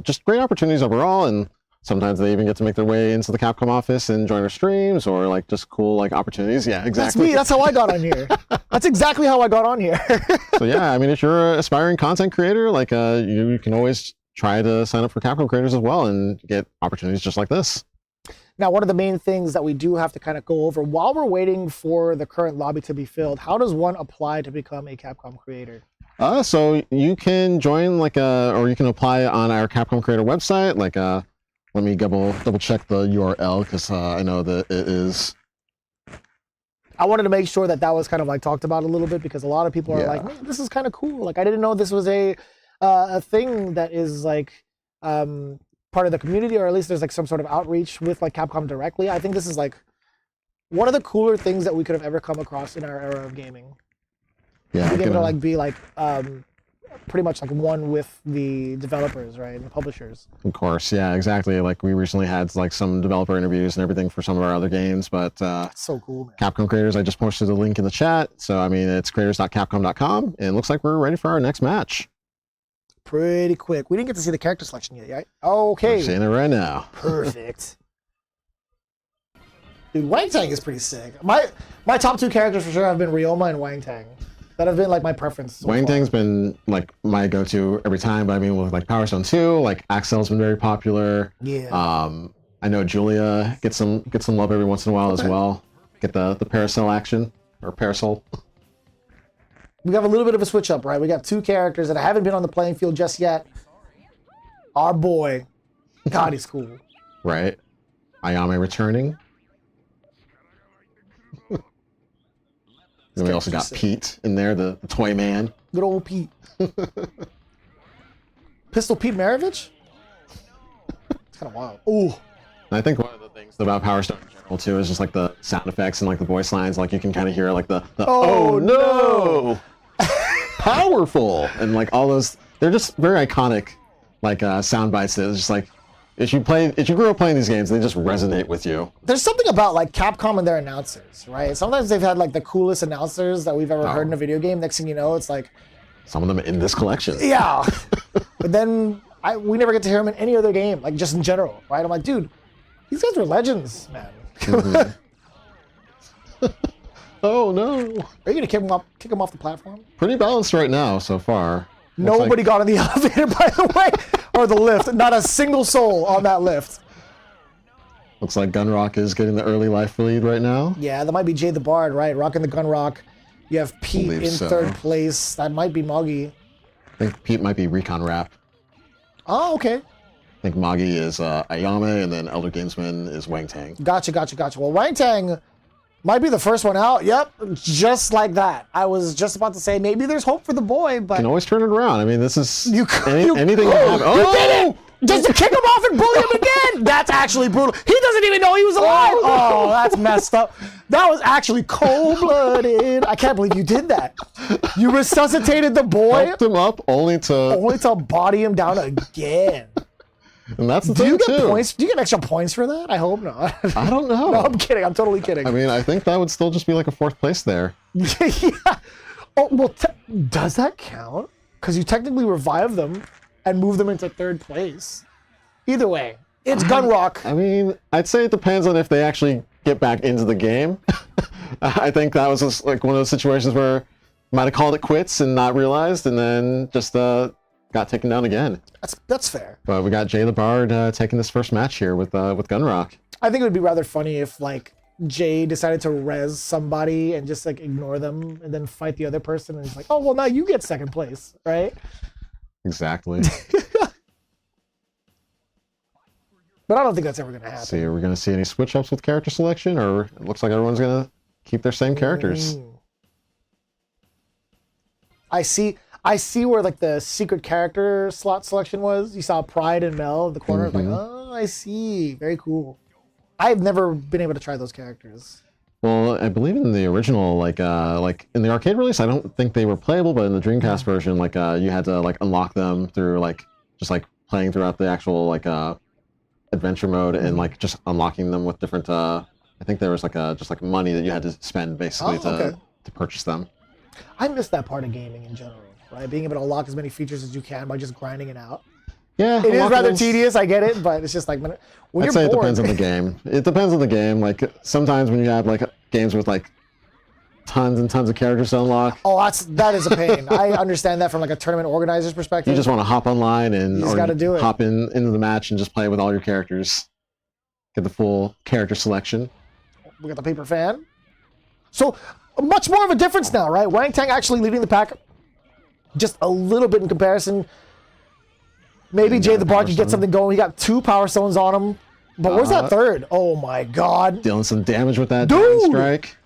just great opportunities overall. And sometimes they even get to make their way into the Capcom office and join our streams or like just cool like opportunities. Yeah, exactly. That's me. That's how I got on here. That's exactly how I got on here. So yeah, I mean, if you're an aspiring content creator, like you can always try to sign up for Capcom Creators as well and get opportunities just like this. Now, one of the main things that we do have to kind of go over while we're waiting for the current lobby to be filled, how does one apply to become a Capcom creator? So you can join or you can apply on our Capcom Creator website. Like, let me double check the URL because I know that it is. I wanted to make sure that was kind of like talked about a little bit because a lot of people are like, man, this is kind of cool. Like, I didn't know this was a thing that is like part of the community, or at least there's like some sort of outreach with like Capcom directly. I think this is like one of the cooler things that we could have ever come across in our era of gaming. Yeah, being able to like be like pretty much like one with the developers, right, and the publishers. Of course, yeah, exactly. Like we recently had like some developer interviews and everything for some of our other games, but that's so cool, man. Capcom Creators, I just posted a link in the chat. So I mean, it's creators.capcom.com, and it looks like we're ready for our next match. Pretty quick. We didn't get to see the character selection yet, right? Okay. I'm seeing it right now. Perfect. Dude, Wang Tang is pretty sick. My top two characters for sure have been Ryoma and Wang Tang. That have been like my preference. So Wang far. Tang's been like my go-to every time, but I mean with like Power Stone 2, like Axel's been very popular. Yeah. I know Julia gets some love every once in a while as well. Get the parasol action or parasol. We have a little bit of a switch up, right? We got two characters that haven't been on the playing field just yet. Our boy, God, he's cool. Right. Ayame returning. Then we also got Pete in there, the toy man. Good old Pete. Pistol Pete Maravich? It's kind of wild. Ooh. And I think one of the things about Power Stone in general too is just like the sound effects and like the voice lines. Like you can kind of hear like the oh no, powerful, and like all those. They're just very iconic, like sound bites. That it's just like if you grew up playing these games, they just resonate with you. There's something about like Capcom and their announcers, right? Sometimes they've had like the coolest announcers that we've ever heard in a video game. Next thing you know, it's like some of them in this collection. Yeah, but then we never get to hear them in any other game, like just in general, right? I'm like, dude, these guys were legends, man. Mm-hmm. Oh no! Are you gonna kick him off the platform? Pretty balanced right now so far. Nobody got on the elevator, by the way, or the lift. Not a single soul on that lift. Looks like Gunrock is getting the early life lead right now. Yeah, that might be Jay the Bard, right? Rocking the Gunrock. You have Pete in third place. That might be Moggy. think Pete might be Recon Rap. Oh, okay. I think Magi is Ayame, and then Elder Gamesman is Wang Tang. Gotcha. Well, Wang Tang might be the first one out. Yep, just like that. I was just about to say maybe there's hope for the boy, but You can always turn it around. I mean, this is anything you, can happen. You did it! Just to kick him off and bully him again! That's actually brutal. He doesn't even know he was alive! Oh, that's messed up. That was actually cold-blooded. I can't believe you did that. You resuscitated the boy Helped him up only to body him down again. and that's the Do thing you get too. points? Do you get extra points for that? I hope not. I don't know. No, I'm kidding. I'm totally kidding. I mean, I think that would still just be like a 4th place there. Yeah. Oh, well, does that count? Because you technically revive them and move them into 3rd place. Either way, it's Gunrock. I mean, I'd say it depends on if they actually get back into the game. I think that was just like one of those situations where might have called it quits and not realized, and then just got taken down again. That's fair. But we got Jay the Bard taking this first match here with Gunrock. I think it would be rather funny if like Jay decided to res somebody and just like ignore them and then fight the other person and it's like, oh well, now you get 2nd place, right? Exactly. But I don't think that's ever gonna happen. See, are we going to see any switch ups with character selection, or it looks like everyone's going to keep their same characters? I see where like the secret character slot selection was. You saw Pride and Mel in the corner. Like, oh, I see. Very cool. I've never been able to try those characters. Well, I believe in the original, like in the arcade release, I don't think they were playable, but in the Dreamcast version, like you had to like unlock them through like just like playing throughout the actual like adventure mode and like just unlocking them with different. I think there was like just like money that you had to spend basically to purchase them. I miss that part of gaming in general, right? Being able to unlock as many features as you can by just grinding it out. Yeah, It is rather tedious, I get it, but it's just like when I'd you're say it bored. depends on the game. It depends on the game. Like sometimes when you have like games with like tons and tons of characters to unlock, Oh, that is a pain. I understand that from like a tournament organizer's perspective. you just want to hop online and just or gotta do it. hop into the match and just play with all your characters. Get the full character selection. We got the paper fan. So much more of a difference now, right? Wang Tang actually leading the pack just a little bit in comparison. Maybe Jay the Bard could get something going. He got 2 power stones on him. But where's that 3rd? Oh my god. Dealing some damage with that Dude! Dragon Strike.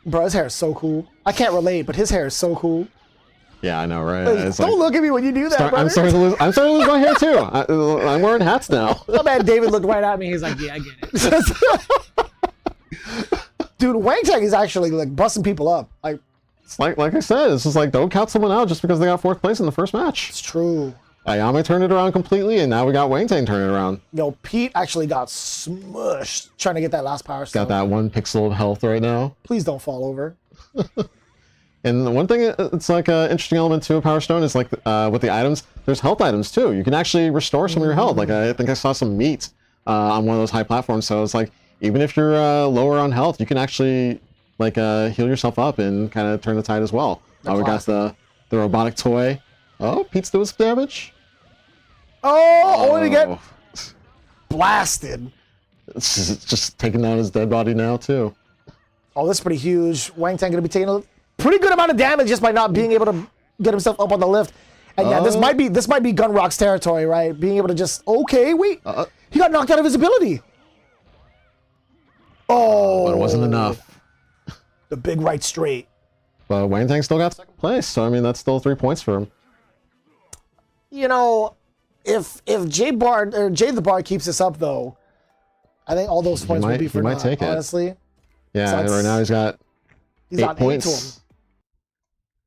Bro, his hair is so cool. I can't relate, but his hair is so cool. Yeah, I know, right? Hey, It's don't like, look at me when you do that, brother. I'm starting to lose my hair too. I'm wearing hats now. My man David looked right at me. He's like, yeah, I get it. Dude, Wang Tang is actually like busting people up. Like I said, it's just like don't count someone out just because they got 4th place in the first match. It's true. Ayame turned it around completely, and now we got Wang Tang turning it around. Yo, Pete actually got smushed trying to get that last power stone. Got that 1 pixel of health right now. Please don't fall over. And one thing, it's like an interesting element to a Power Stone is like with the items, there's health items too. You can actually restore some of your health. Like I think I saw some meat on one of those high platforms. So it's like even if you're lower on health, you can actually like heal yourself up and kind of turn the tide as well. We got the robotic toy. Oh, Pete's doing some damage. Oh, only to get blasted. It's just taking down his dead body now too. Oh, this is pretty huge. Wang Tang going to be taking a pretty good amount of damage just by not being able to get himself up on the lift. And yeah, this might be Gunrock's territory, right? Being able to just wait. He got knocked out of his ability. Oh, But it wasn't enough. The big right straight. But Wang Tang still got 2nd place, so I mean that's still 3 points for him. You know, if Jay the Bard keeps this up though, I think all those points will be for naught, take it. honestly. Yeah, So right now he's got He's 8 on 8 points. to him.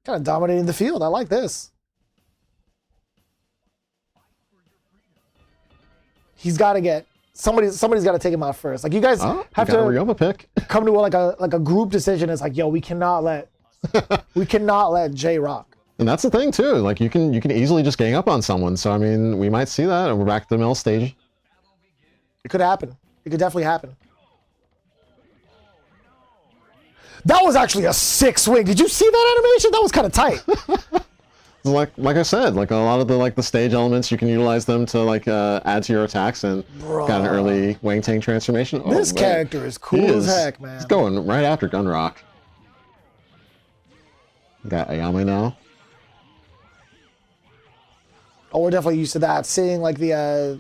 Kind of dominating the field. I like this. He's got to get somebody's got to take him out first. Like you guys have to Ryoma pick. come to like a group decision. It's like, yo, we cannot let Jay rock. And that's the thing too. Like you can easily just gang up on someone. So I mean, we might see that, and we're back to the middle stage. It could happen. It could definitely happen. That was actually a sick swing. Did you see that animation? That was kind of tight. Like I said, like a lot of the stage elements, you can utilize them to like add to your attacks, and got an early Wang Tang transformation. This character is cool as heck, man. He's going right after Gunrock. Got Ayame now. Oh, we're definitely used to that. Seeing like the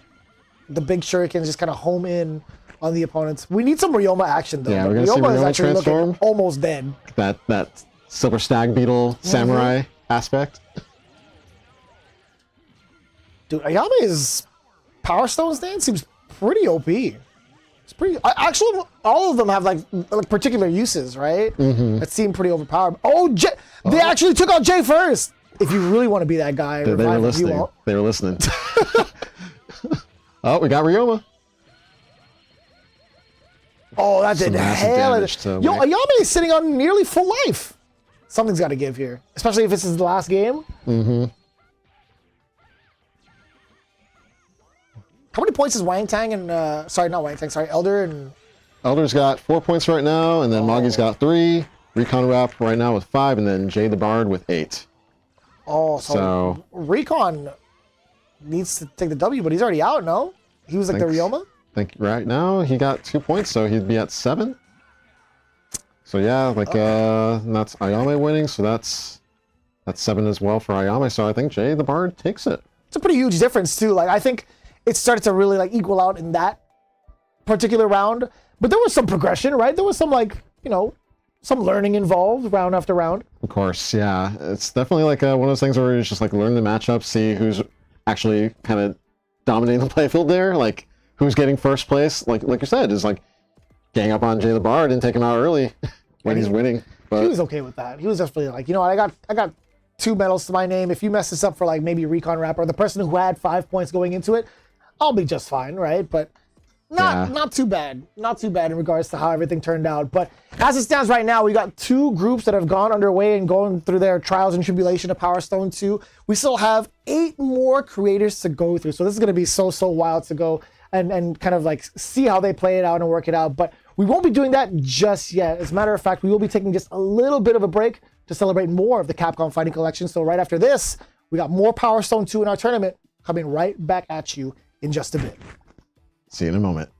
big shurikens just kind of home in on the opponents. We need some Ryoma action though. Yeah, we're gonna see Ryoma is Ryoma actually transform. looking almost dead. That silver stag beetle samurai aspect. Dude, Ayame's Power Stone stand seems pretty OP. It's pretty. Actually, all of them have like particular uses, right? That seem pretty overpowered. Oh, they actually took out Jay first. If you really want to be that guy, They were revive him, you listening. won't. They were listening. Oh, we got Ryoma. Oh, that Some did massive hell. damage to Yo, Wick. Ayame is sitting on nearly full life. Something's got to give here, especially if this is the last game. How many points is Wang Tang and sorry, not Wang Tang, sorry, Elder and Elder's got 4 points right now, and then Moggy's got 3. Recon Rap right now with 5, and then Jay the Bard with 8. so So- Recon needs to take the W, but he's already out. No, he was like the Thanks. Ryoma. I think right now he got 2 points, so he'd be at 7. So yeah, like that's Ayame winning, so that's 7 as well for Ayame. So I think Jay the Bard takes it. It's a pretty huge difference too. Like I think it started to really like equal out in that particular round, but there was some progression, right? There was some like some learning involved round after round. Of course, yeah. It's definitely like one of those things where you just like learn the matchup, see who's actually kind of dominating the playfield there, like who's getting first place. Like you said, is like gang up on Jay the Bard and take him out early when he's winning. But He was okay with that. He was definitely like, I got 2 medals to my name. If you mess this up for like maybe Recon Rap or the person who had 5 points going into it, I'll be just fine, right? But not too bad. Not too bad in regards to how everything turned out. But as it stands right now, we got 2 groups that have gone underway and going through their trials and tribulation of Power Stone 2. We still have 8 more creators to go through. So this is going to be so wild to go and kind of like see how they play it out and work it out. But we won't be doing that just yet. As a matter of fact, we will be taking just a little bit of a break to celebrate more of the Capcom Fighting Collection. So right after this, we got more Power Stone 2 in our tournament coming right back at you in just a bit. see you in a moment.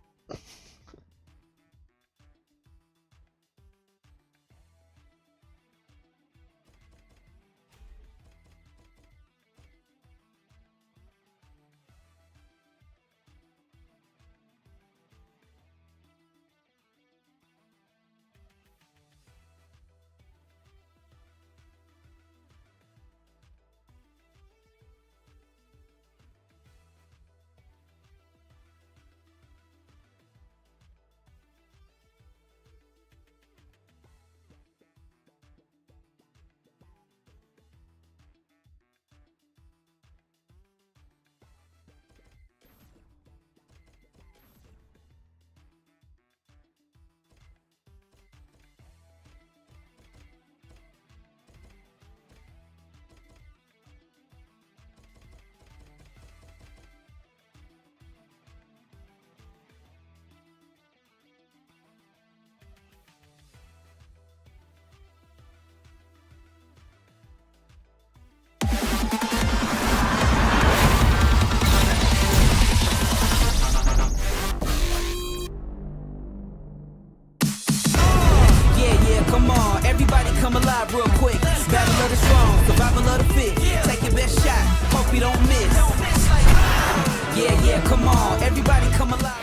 Come on, everybody come alive real quick. Battle of the strong, survival of the fit. Take your best shot, hope you don't miss. Yeah, come on, everybody come alive.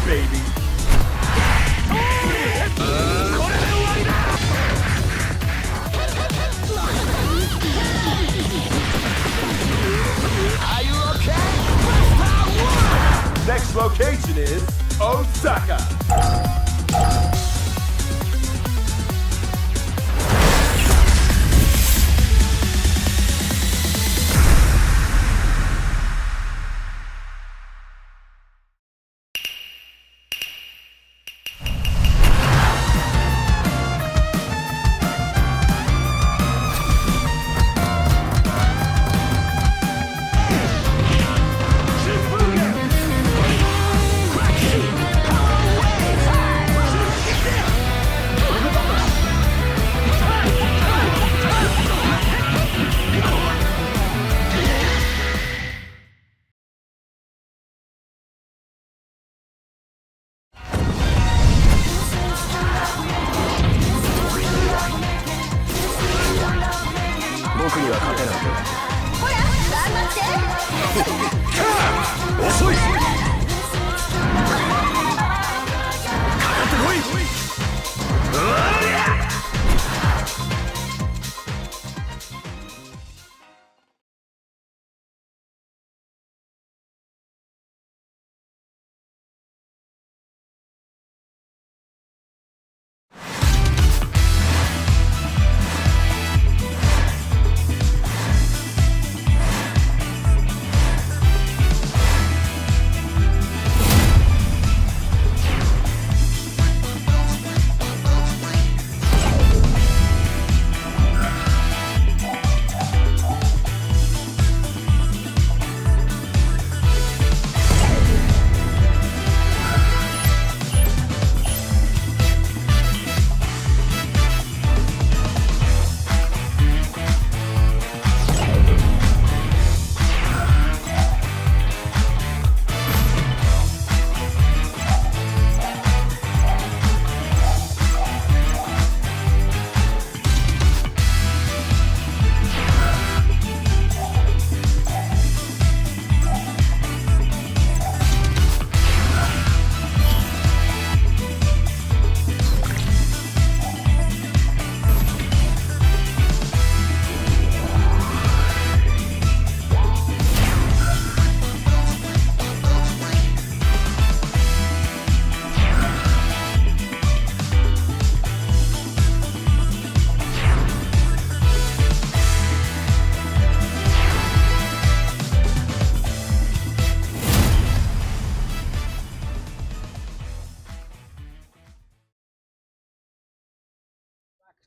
baby. Are you okay? Next location is Osaka.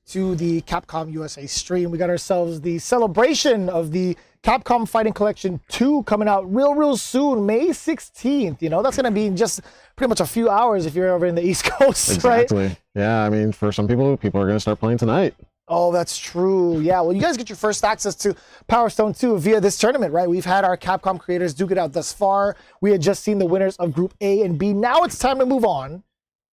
To the Capcom USA stream. We got ourselves the celebration of the Capcom Fighting Collection 2 coming out real soon, May 16th. You know, that's going to be in just pretty much a few hours if you're over in the East Coast, Exactly. right? Yeah, I mean, for some people are going to start playing tonight. Oh, that's true. Yeah, well, you guys get your first access to Power Stone 2 via this tournament, right? We've had our Capcom creators duke it out thus far. We had just seen the winners of Group A and B. Now it's time to move on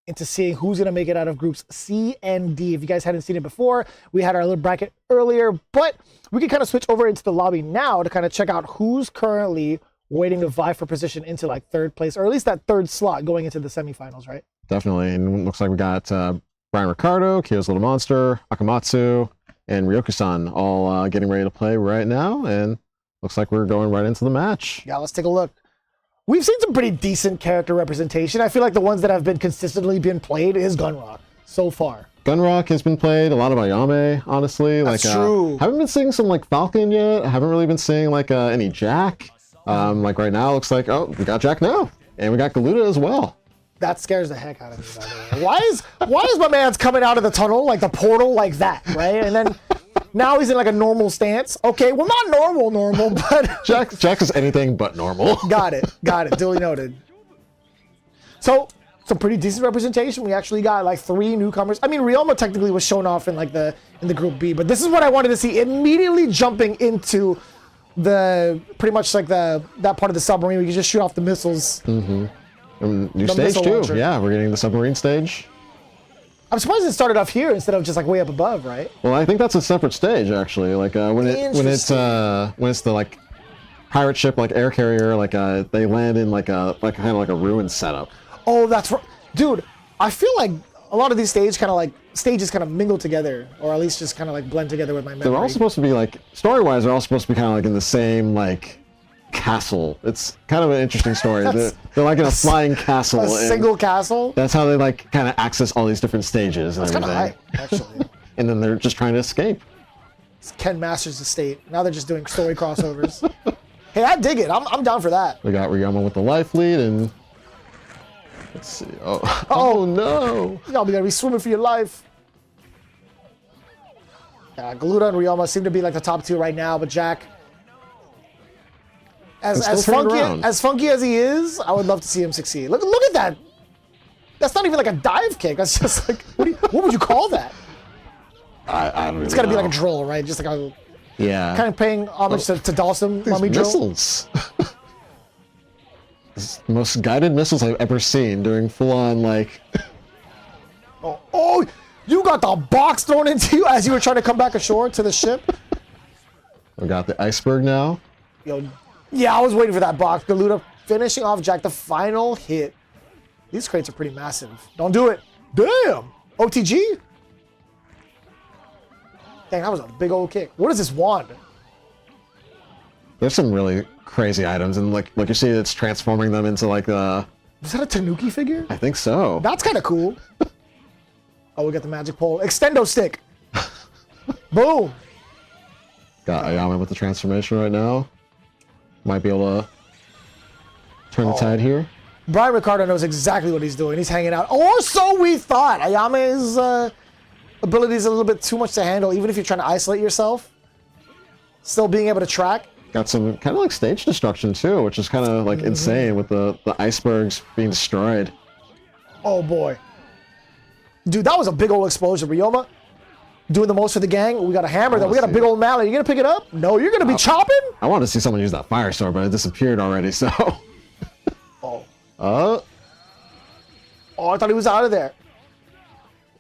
into seeing who's going to make it out of groups C and D. If you guys hadn't seen it before, we had our little bracket earlier, but we can kind of switch over into the lobby now to kind of check out who's currently waiting to vie for position into like third place, or at least that third slot going into the semifinals, right? Definitely. And it looks like we got Brian Ricardo, Kyo's Little Monster, Akamatsu, and Ryoku-san all getting ready to play right now. And looks like we're going right into the match. Yeah, let's take a look. We've seen some pretty decent character representation. I feel like the ones that have been consistently been played is Gunrock so far. Gunrock has been played, a lot of Ayame, honestly. That's true. Haven't been seeing some like Falcon yet. Haven't really been seeing like any Jack. Like right now, it looks like, oh, we got Jack now. And we got Galuda as well. That scares the heck out of me, by the way. Why is my man's coming out of the tunnel, like the portal, like that, right? And then now he's in like a normal stance. Okay, well, not normal, but... Jack is anything but normal. Got it. Duly noted. So, some pretty decent representation. We actually got like 3 newcomers. I mean, Ryoma technically was shown off in like in the Group B, but this is what I wanted to see. Immediately jumping into the pretty much like that part of the submarine where you can just shoot off the missiles. Mm-hmm. New stage too. Launcher. Yeah, we're getting the submarine stage. I'm surprised it started off here instead of just like way up above, right? Well, I think that's a separate stage actually. Like when it's the like pirate ship like air carrier, like they land in like kind of like a ruined setup. Oh, that's right. Dude, I feel like a lot of these stages kind of mingle together, or at least just kind of like blend together with my memory. They're all supposed to be like, story-wise, they're all supposed to be kind of like in the same like castle. It's kind of an interesting story. They're like in a flying castle. A single castle? That's how they like kind of access all these different stages and That's everything. kind of hype, actually. And then they're just trying to escape. It's Ken Masters' estate. Now they're just doing story crossovers. Hey, I dig it. I'm down for that. We got Ryoma with the life lead, and let's see. Oh no! Y'all be gonna be swimming for your life. Galuda and Ryoma seem to be like the top two right now, but Jack, as funky as he is, I would love to see him succeed. Look at that. That's not even like a dive kick. That's just like what would you call that? I don't really It's got to be know. like a drill, right? Just like a Yeah. kind of paying homage to Dawson These Mummy drill. missiles. This is the most guided missiles I've ever seen doing full-on like. Oh, you got the box thrown into you as you were trying to come back ashore to the ship. We got the iceberg now. Yo, yeah, I was waiting for that box. Galuda finishing off Jack, the final hit. These crates are pretty massive. Don't do it. Damn. OTG? Dang, that was a big old kick. What is this wand? There's some really crazy items, and like you see, it's transforming them into like a. Is that a Tanuki figure? I think so. That's kind of cool. Oh, we got the magic pole. Extendo stick. Boom. Got Ayame with the transformation right now. Might be able to turn the tide here. Brian Ricardo knows exactly what he's doing. He's hanging out. Or so we thought. Ayame's ability is a little bit too much to handle, even if you're trying to isolate yourself. Still being able to track. Got some kind of like stage destruction too, which is kind of like insane with the icebergs being destroyed. Oh boy. Dude, that was a big old explosion. Ryoma doing the most for the gang. We got a hammer, though. We got a big old mallet. You gonna pick it up? No, you're gonna be chopping? I wanted to see someone use that fire sword, but it disappeared already, so. Oh. Oh, I thought he was out of there.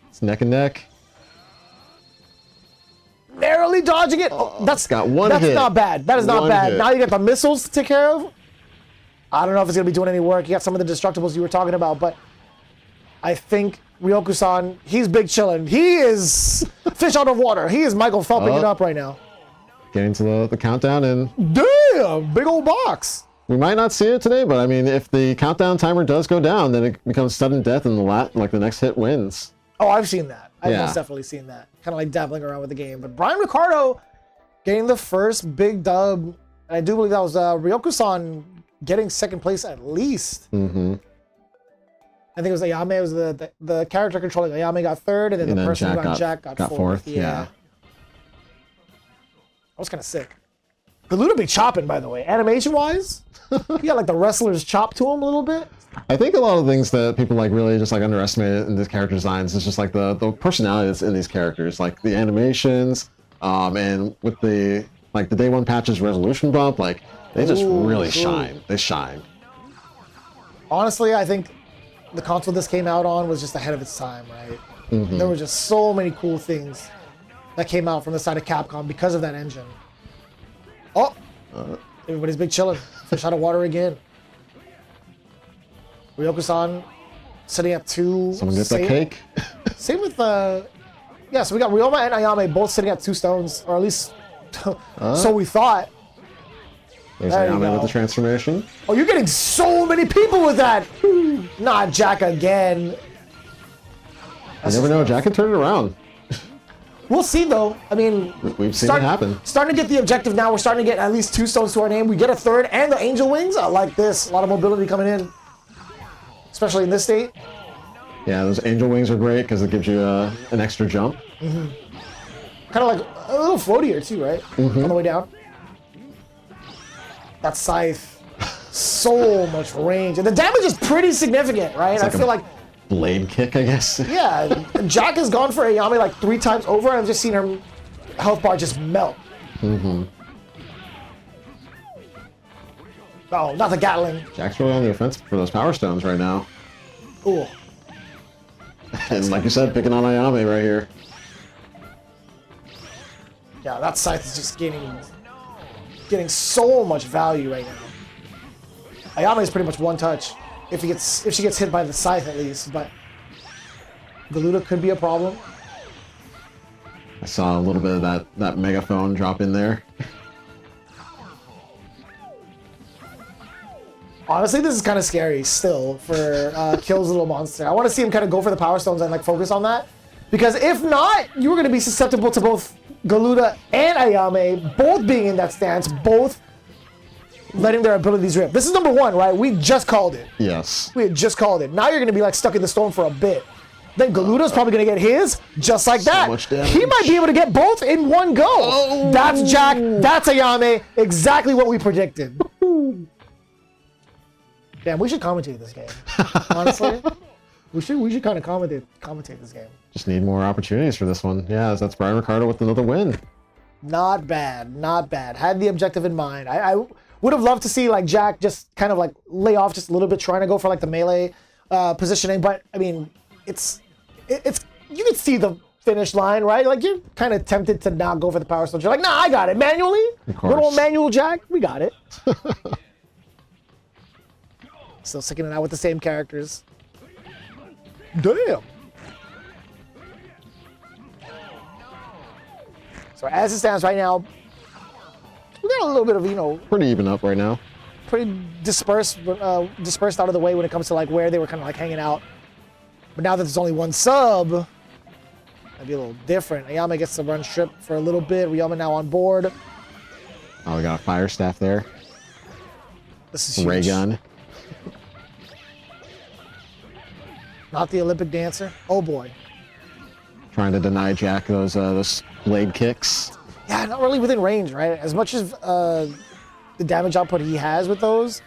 it's neck and neck. Narrowly dodging it. Oh, that's got one hit. That's not bad. That is not One bad. hit. Now you got the missiles to take care of. I don't know if it's gonna be doing any work. You got some of the destructibles you were talking about, but I think Ryoku-san, he's big chillin'. He is fish out of water. He is Michael Phelping it up right now. Getting to the countdown, and Damn, big old box. we might not see it today, but I mean, if the countdown timer does go down, then it becomes sudden death, and the next hit wins. Oh, I've seen that. I've Yeah. most definitely seen that. Kind of like dabbling around with the game. But Brian Ricardo getting the first big dub. And I do believe that was Ryoku-san getting second place at least. Mm-hmm. I think it was Ayame. It was the character controlling Ayame got third, and then the person who got Jack got fourth. Yeah. That was kind of sick. Galuda be chopping, by the way. Animation-wise, he got like the wrestler's chop to him a little bit. I think a lot of things that people like really just like underestimate in these character designs is just like the personality that's in these characters, like the animations, and with the day one patches resolution bump, like they just really shine. They shine. Honestly, I think the console this came out on was just ahead of its time, right? There were just so many cool things that came out from the side of Capcom because of that engine. Oh, everybody's big chillin'. Fish out of water again. Ryoku-san sitting at 2. Someone gets that cake. Same with yeah. So we got Ryoma and Ayame both sitting at 2 stones, or at least so we thought. There's There you Ayame go. with the transformation. Oh, you're getting so many people with that. Not Jack again. You never know, Jack can turn it around. We'll see, though. I mean, We've seen it happen. Starting to get the objective now. We're starting to get at least 2 stones to our name. We get a third and the angel wings. I like this. A lot of mobility coming in, especially in this state. Yeah, those angel wings are great because it gives you an extra jump. Kind of like a little floatier too, right? On the way down. That scythe, so much range, and the damage is pretty significant, right? It's like I feel like, blade kick, I guess. yeah, Jack has gone for Ayame like 3 times over. I've just seen her health bar just melt. Oh, not the Gatling. Jack's really on the offensive for those power stones right now. Ooh. And like you said, picking on Ayame right here. Yeah, that scythe is just getting so much value right now. Ayame is pretty much one touch. if she gets hit by the scythe at least, but Galuda could be a problem. I saw a little bit of that megaphone drop in there. Honestly, this is kind of scary still for Kill's little monster. I want to see him kind of go for the Power Stones and like focus on that. Because if not, you're going to be susceptible to both Galuda and Ayame, both being in that stance, both letting their abilities rip. This is number one, right? We just called it. Yes. We had just called it. Now you're going to be like stuck in the storm for a bit. Then Galuda's probably going to get his just like that. Much damage. He might be able to get both in one go. Oh. That's Jack. That's Ayame. Exactly what we predicted. Damn, we should commentate this game. Honestly, we should kind of commentate this game. Just need more opportunities for this one. Yeah, that's Brian Ricardo with another win. Not bad, not bad. Had the objective in mind. I would have loved to see like Jack just kind of like lay off just a little bit, trying to go for like the melee positioning. But I mean, it's you can see the finish line, right? Like you're kind of tempted to not go for the power stone. You're like, nah, I got it manually. Good old manual Jack, we got it. Still sticking it out with the same characters. Damn. So as it stands right now, we got a little bit of, you know, Pretty even up right now. pretty dispersed out of the way when it comes to like where they were kind of like hanging out. But now that there's only one sub, that'd be a little different. Ayame gets to run strip for a little bit. Ryoma now on board. Oh, we got a fire staff there. This is huge. Ray gun. Not the Olympic dancer. Oh boy. Trying to deny Jack those blade kicks. Yeah, not really within range, right? As much as the damage output he has with those,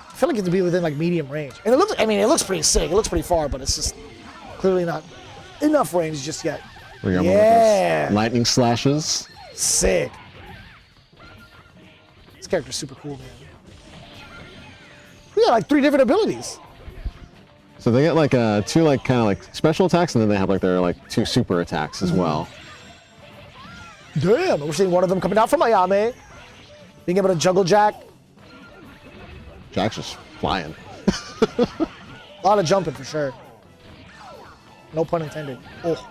I feel like it to be within like medium range. And it looks, I mean, it looks pretty sick. It looks pretty far, but it's just clearly not enough range just yet. Ryoma with Yeah. those lightning slashes. Sick. This character's super cool, man. We got like 3 different abilities. So they get like two like kind of like special attacks, and then they have like their like 2 super attacks as well. Damn, we're seeing one of them coming out from Ayame. Being able to juggle Jack. Jack's just flying. A lot of jumping for sure. No pun intended. Oh.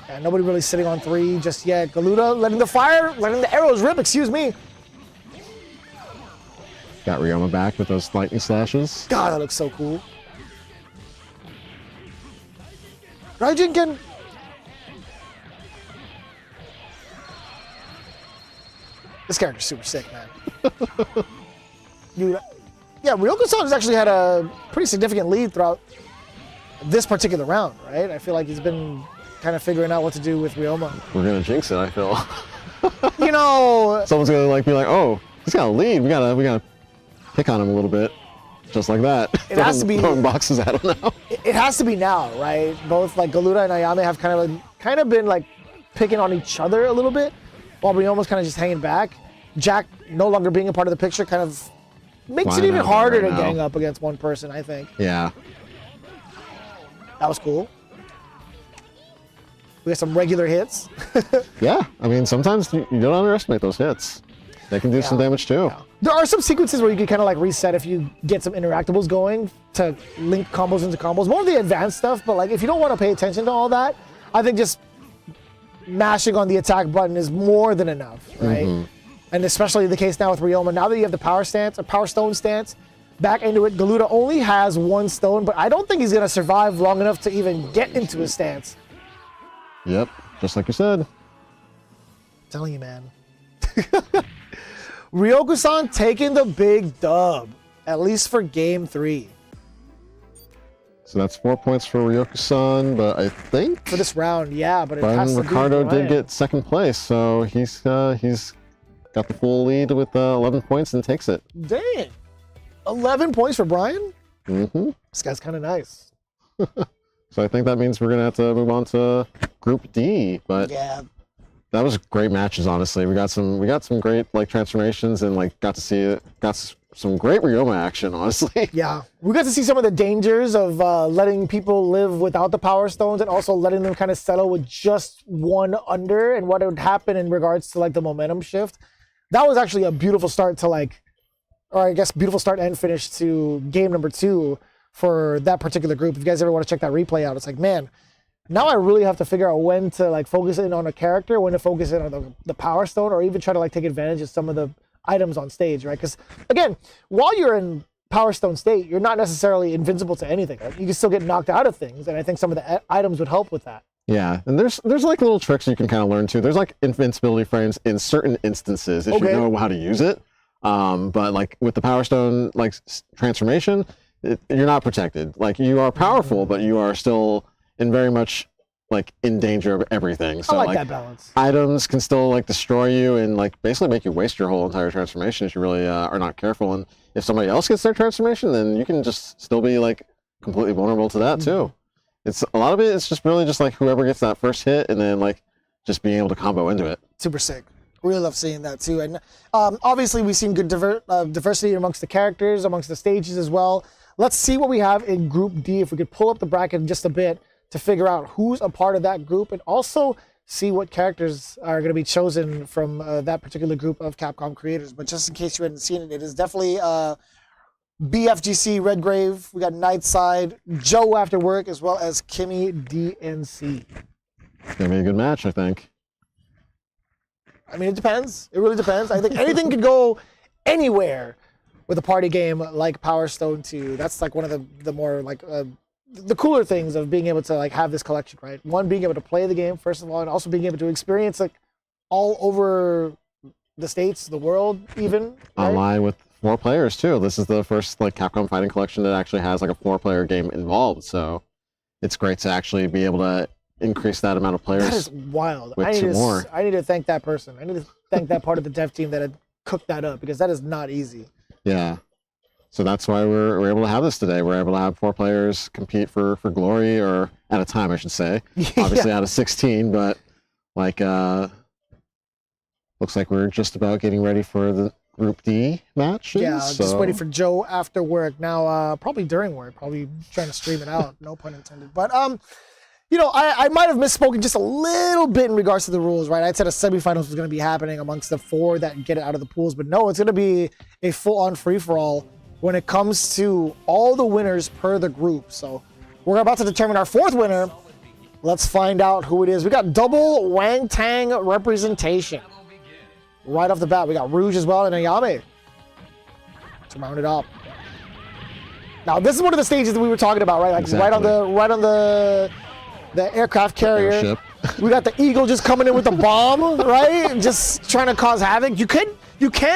Yeah, nobody really sitting on 3 just yet. Galuda letting the arrows rip, excuse me. Got Ryoma back with those lightning slashes. God, that looks so cool. Raijinken. This character's super sick, man. Dude, yeah, Ryoku-san has actually had a pretty significant lead throughout this particular round, right? I feel like he's been kind of figuring out what to do with Ryoma. We're gonna jinx it, I feel. You know, Someone's gonna like be like, oh, he's got a lead. We gotta pick on him a little bit. Just like that. It has to be- throwing boxes at him now. it has to be now, right? Both like Galuda and Ayame have kind of been like picking on each other a little bit, while Ryoma's kind of just hanging back. Jack no longer being a part of the picture kind of makes Flying it even out harder right to now. gang up against one person, I think. Yeah. That was cool. We got some regular hits. Yeah. I mean, sometimes you don't underestimate those hits. They can do some damage too. There are some sequences where you can kind of like reset if you get some interactables going to link combos into combos. More of the advanced stuff, but like if you don't want to pay attention to all that, I think just mashing on the attack button is more than enough, right? And especially the case now with Ryoma. Now that you have the power stone stance, back into it. Galuda only has 1 stone, but I don't think he's gonna survive long enough to even get into his stance. Yep. Just like you said. I'm telling you, man. Ryoku-san taking the big dub, at least for game 3. So that's 4 points for Ryoku-san, but I think For this round, yeah, but it has Brian to be Ricardo Brian. did get second place, so he's got the full lead with 11 points and takes it. Dang. 11 points for Brian? Mm-hmm. This guy's kind of nice. So I think that means we're gonna have to move on to Group D, but Yeah. that was great matches. Honestly, we got some great like transformations and like got some great Ryoma action. Honestly, Yeah. We got to see some of the dangers of letting people live without the power stones and also letting them kind of settle with just 1 under and what would happen in regards to like the momentum shift. That was actually a beautiful start to like or I guess beautiful start and finish to game number 2 for that particular group. If you guys ever want to check that replay out, it's like, man, now I really have to figure out when to like focus in on a character, when to focus in on the Power Stone, or even try to like take advantage of some of the items on stage, right? Because again, while you're in Power Stone state, you're not necessarily invincible to anything. Right? You can still get knocked out of things, and I think some of the items would help with that. Yeah, and there's like little tricks you can kind of learn too. There's like invincibility frames in certain instances if you know how to use it. But like with the Power Stone like transformation, you're not protected. Like you are powerful, but you are still in very much like in danger of everything. So I like that balance. Items can still like destroy you and like basically make you waste your whole entire transformation if you really are not careful. And if somebody else gets their transformation, then you can just still be like completely vulnerable to that too. It's a lot of it. It's just really just like whoever gets that first hit, and then like just being able to combo into it. Super sick. Really love seeing that too. And obviously we've seen good diversity amongst the characters, amongst the stages as well. Let's see what we have in Group D. If we could pull up the bracket in just a bit to figure out who's a part of that group, and also see what characters are going to be chosen from that particular group of Capcom creators. But just in case you hadn't seen it, it is definitely BFGC Redgrave. We got Nightside, Joe After Work, as well as Kimmy DNC. It's going to be a good match, I think. I mean, it depends. It really depends. I think anything could go anywhere with a party game like Power Stone 2. That's like one of the more like the cooler things of being able to like have this collection, right? One, being able to play the game first of all, and also being able to experience like all over the states, the world, even right? Online with 4 players too. This is the first like Capcom Fighting Collection that actually has like a 4-player game involved. So it's great to actually be able to increase that amount of players. That is wild. With 2 more. I need to thank that person. I need to thank that part of the dev team that had cooked that up, because that is not easy. Yeah. So that's why we're able to have this today. We're able to have 4 players compete for glory, or at a time, I should say. Obviously out of 16, but like looks like we're just about getting ready for the Group D matches. Yeah, just waiting for Joe After Work. Now, probably during work, probably trying to stream it out. No pun intended. But you know, I might have misspoken just a little bit in regards to the rules, right? I said a semifinals was going to be happening amongst the 4 that get it out of the pools, but no, it's going to be a full-on free-for-all when it comes to all the winners per the group. So we're about to determine our 4th winner. Let's find out who it is. We got double Wang Tang representation. Right off the bat, we got Rouge as well and Ayame to round it up. Now, this is one of the stages that we were talking about, right? Like exactly. right on the aircraft carrier. Airship. We got the Eagle just coming in with the bomb, right? Just trying to cause havoc. You can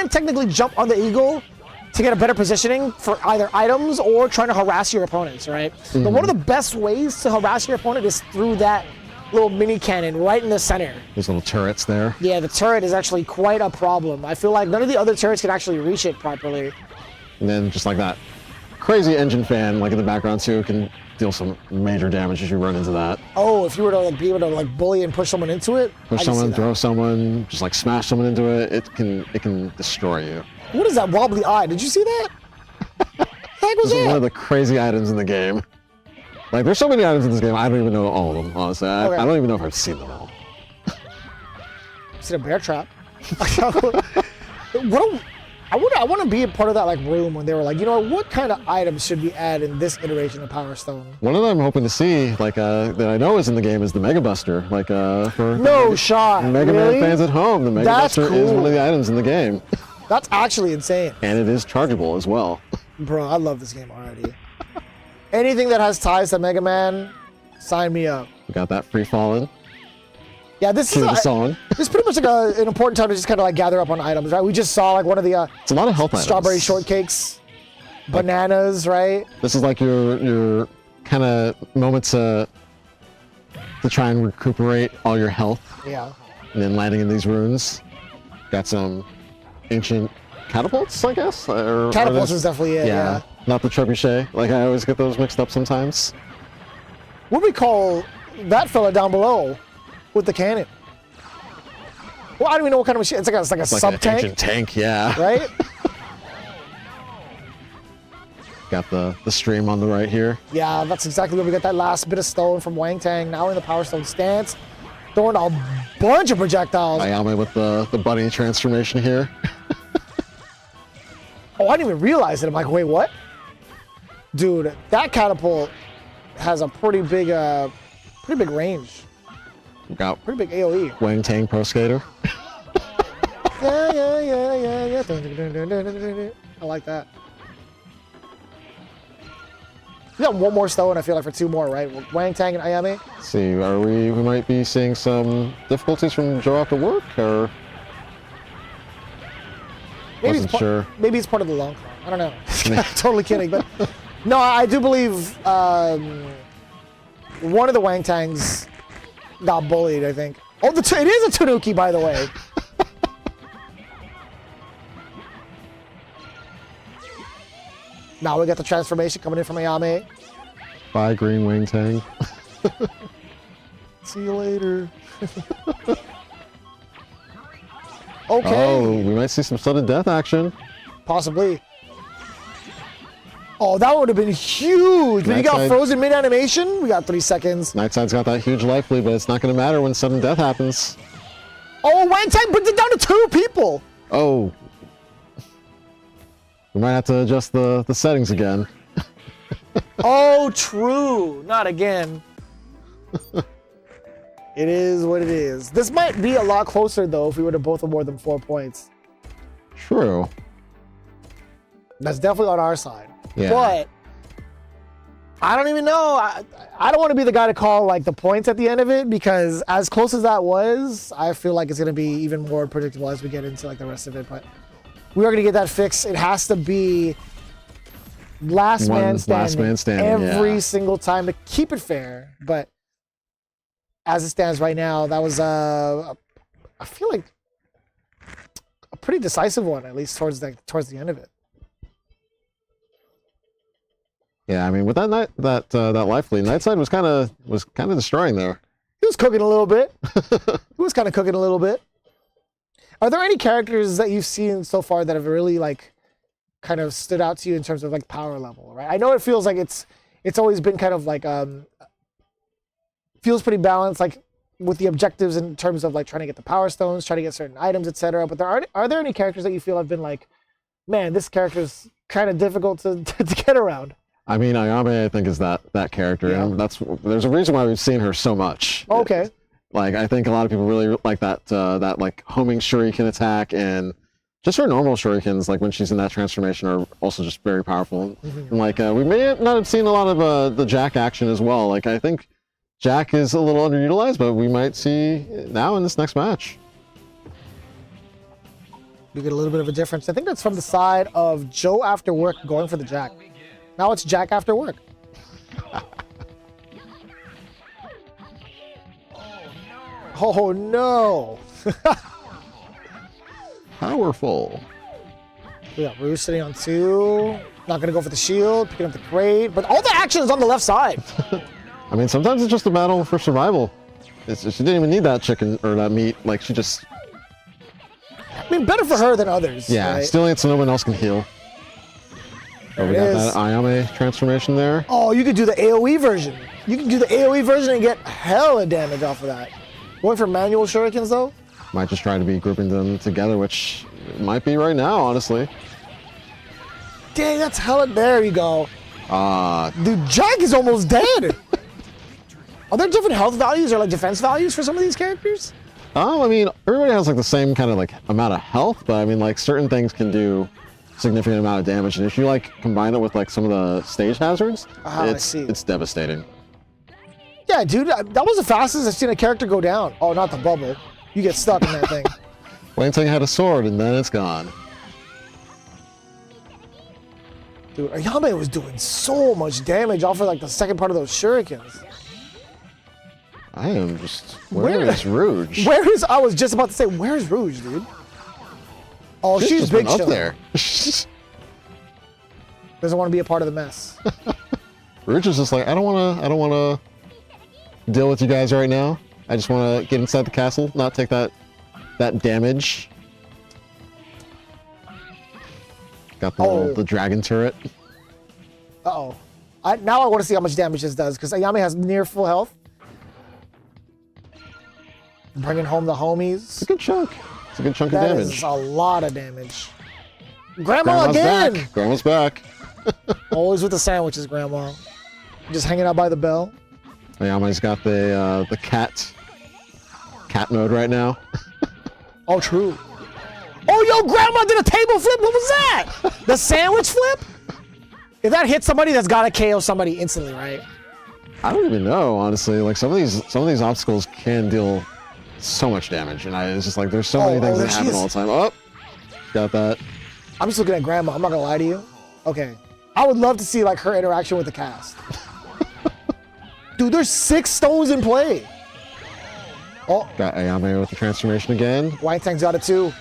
technically jump on the Eagle to get a better positioning for either items or trying to harass your opponents, right? But one of the best ways to harass your opponent is through that little mini cannon right in the center. Those little turrets there. Yeah, the turret is actually quite a problem. I feel like none of the other turrets can actually reach it properly. And then just like that crazy engine fan like in the background too can deal some major damage as you run into that. Oh, if you were to like be able to like bully and push someone into it, push someone, throw someone, just like smash someone into it, it can destroy you. What is that wobbly eye? Did you see that? What the heck was This is that? one of the crazy items in the game. Like there's so many items in this game, I don't even know all of them, honestly. I don't even know if I've seen them all. See a bear trap. I want to be a part of that like room when they were like, you know, what kind of items should we add in this iteration of Power Stone? One of them I'm hoping to see, like that I know is in the game, is the Mega Buster. Like for No shot. Mega really? Man fans at home, the Mega That's Buster is cool. one of the items in the game. That's actually insane. And it is chargeable as well. Bro, I love this game already. Anything that has ties to Mega Man, sign me up. We got that free falling. Yeah, this Cue is the song. this is pretty much like an important time to just kind of like gather up on items, right? We just saw like one of the It's a lot of health strawberry items. shortcakes, bananas, right? This is like your kind of moment to try and recuperate all your health, Yeah. and then landing in these runes. Got some ancient catapults, I guess. Catapults is definitely it. Yeah. Not the trebuchet. Like I always get those mixed up sometimes. What do we call that fella down below with the cannon? Well, I don't even know what kind of machine. It's like a Like sub an tank, ancient tank, yeah. right? Got the stream on the right here. Yeah, that's exactly where we got that last bit of stone from Wang Tang. Now in the Power Stone stance, throwing a bunch of projectiles. Ayame with the bunny transformation here. Oh, I didn't even realize it. I'm like, wait, what? Dude, that catapult has a pretty big range. We got Pretty big AoE. Wang Tang Pro Skater. Yeah. I like that. We got one more stone, I feel like, for 2 more, right? Wang Tang and Ayame. Let's see, we might be seeing some difficulties from Joe after work, or wasn't sure. Maybe it's part of the long con. I don't know. Totally kidding, but no, I do believe one of the Wang Tangs got bullied, I think. Oh, it is a Tanuki, by the way. Now we got the transformation coming in from Ayame. Bye, Green Wang Tang. See you later. Okay. Oh, we might see some sudden death action. Possibly. Oh, that would have been huge. But you got frozen mid-animation. We got 3 seconds. Nightside's got that huge life lead, but it's not going to matter when sudden death happens. Oh, Wang Tang brings it down to 2 people. Oh. We might have to adjust the settings again. Oh, true. Not again. It is what it is. This might be a lot closer, though, if we were to both award them 4 points. True. That's definitely on our side. Yeah. But I don't even know. I don't want to be the guy to call like the points at the end of it, because as close as that was, I feel like it's going to be even more predictable as we get into like the rest of it. But we are going to get that fixed. It has to be last man standing every single time to keep it fair. But as it stands right now, that was I feel like a pretty decisive one, at least towards the end of it. Yeah, I mean, with that life lead, Nightside was kind of destroying there. He was cooking a little bit. He was kind of cooking a little bit. Are there any characters that you've seen so far that have really like kind of stood out to you in terms of like power level? Right. I know it feels like it's always been kind of like feels pretty balanced, like with the objectives in terms of like trying to get the power stones, trying to get certain items, etc. But are there any characters that you feel have been like, man, this character's kind of difficult to get around? I mean, Ayame, I think, is that character, yeah. and there's a reason why we've seen her so much. Okay. Like, I think a lot of people really like that like homing shuriken attack, and just her normal shurikens, like when she's in that transformation, are also just very powerful. And like we may not have seen a lot of the Jack action as well. Like, I think Jack is a little underutilized, but we might see now in this next match. You get a little bit of a difference. I think that's from the side of Joe after work going for the Jack. Now it's Jack after work. Oh no! Powerful. We got Rouge sitting on 2. Not gonna go for the shield, picking up the crate, but all the action is on the left side. I mean, sometimes it's just a battle for survival. She didn't even need that chicken or that meat. Like, she just... I mean, better for her than others. Yeah, right? stealing it so no one else can heal. Oh, we got that Ayame transformation there. Oh, you could do the AoE version. You can do the AoE version and get hella damage off of that. Going for manual shurikens, though? Might just try to be grouping them together, which might be right now, honestly. Dang, that's hella... There you go. Dude, Dude, Jack is almost dead. Are there different health values or like defense values for some of these characters? I mean, everybody has like the same kind of like amount of health, but I mean, like certain things can do significant amount of damage, and if you like combine it with like some of the stage hazards, it's devastating. Yeah, dude, that was the fastest I've seen a character go down. Oh, not the bubble. You get stuck in that thing. Wait until you had a sword, and then it's gone. Dude, Ayame was doing so much damage off of like the second part of those shurikens. I am just... Where is Rouge? I was just about to say, where's Rouge, dude? Oh, she's big up show. there. Doesn't want to be a part of the mess. Rouge is just like, I don't want to deal with you guys right now. I just want to get inside the castle, not take that damage. Got the dragon turret. Uh-oh. Now I want to see how much damage this does, because Ayame has near full health. Bringing home the homies. It's a good chunk. It's a good chunk of damage. That is a lot of damage. Grandma again. Back. Grandma's back. Always with the sandwiches, Grandma. Just hanging out by the bell. Ayama's got the cat mode right now. Oh, true. Oh, yo, Grandma did a table flip. What was that? The sandwich flip? If that hits somebody, that's gotta KO somebody instantly, right? I don't even know, honestly. Like some of these obstacles can deal so much damage, and it's just like there's so many things that happen all the time. Oh, got that. I'm just looking at Grandma. I'm not gonna lie to you. Okay, I would love to see like her interaction with the cast. Dude, there's 6 stones in play. Oh, Got Ayame with the transformation again. Wang Tang's got it too.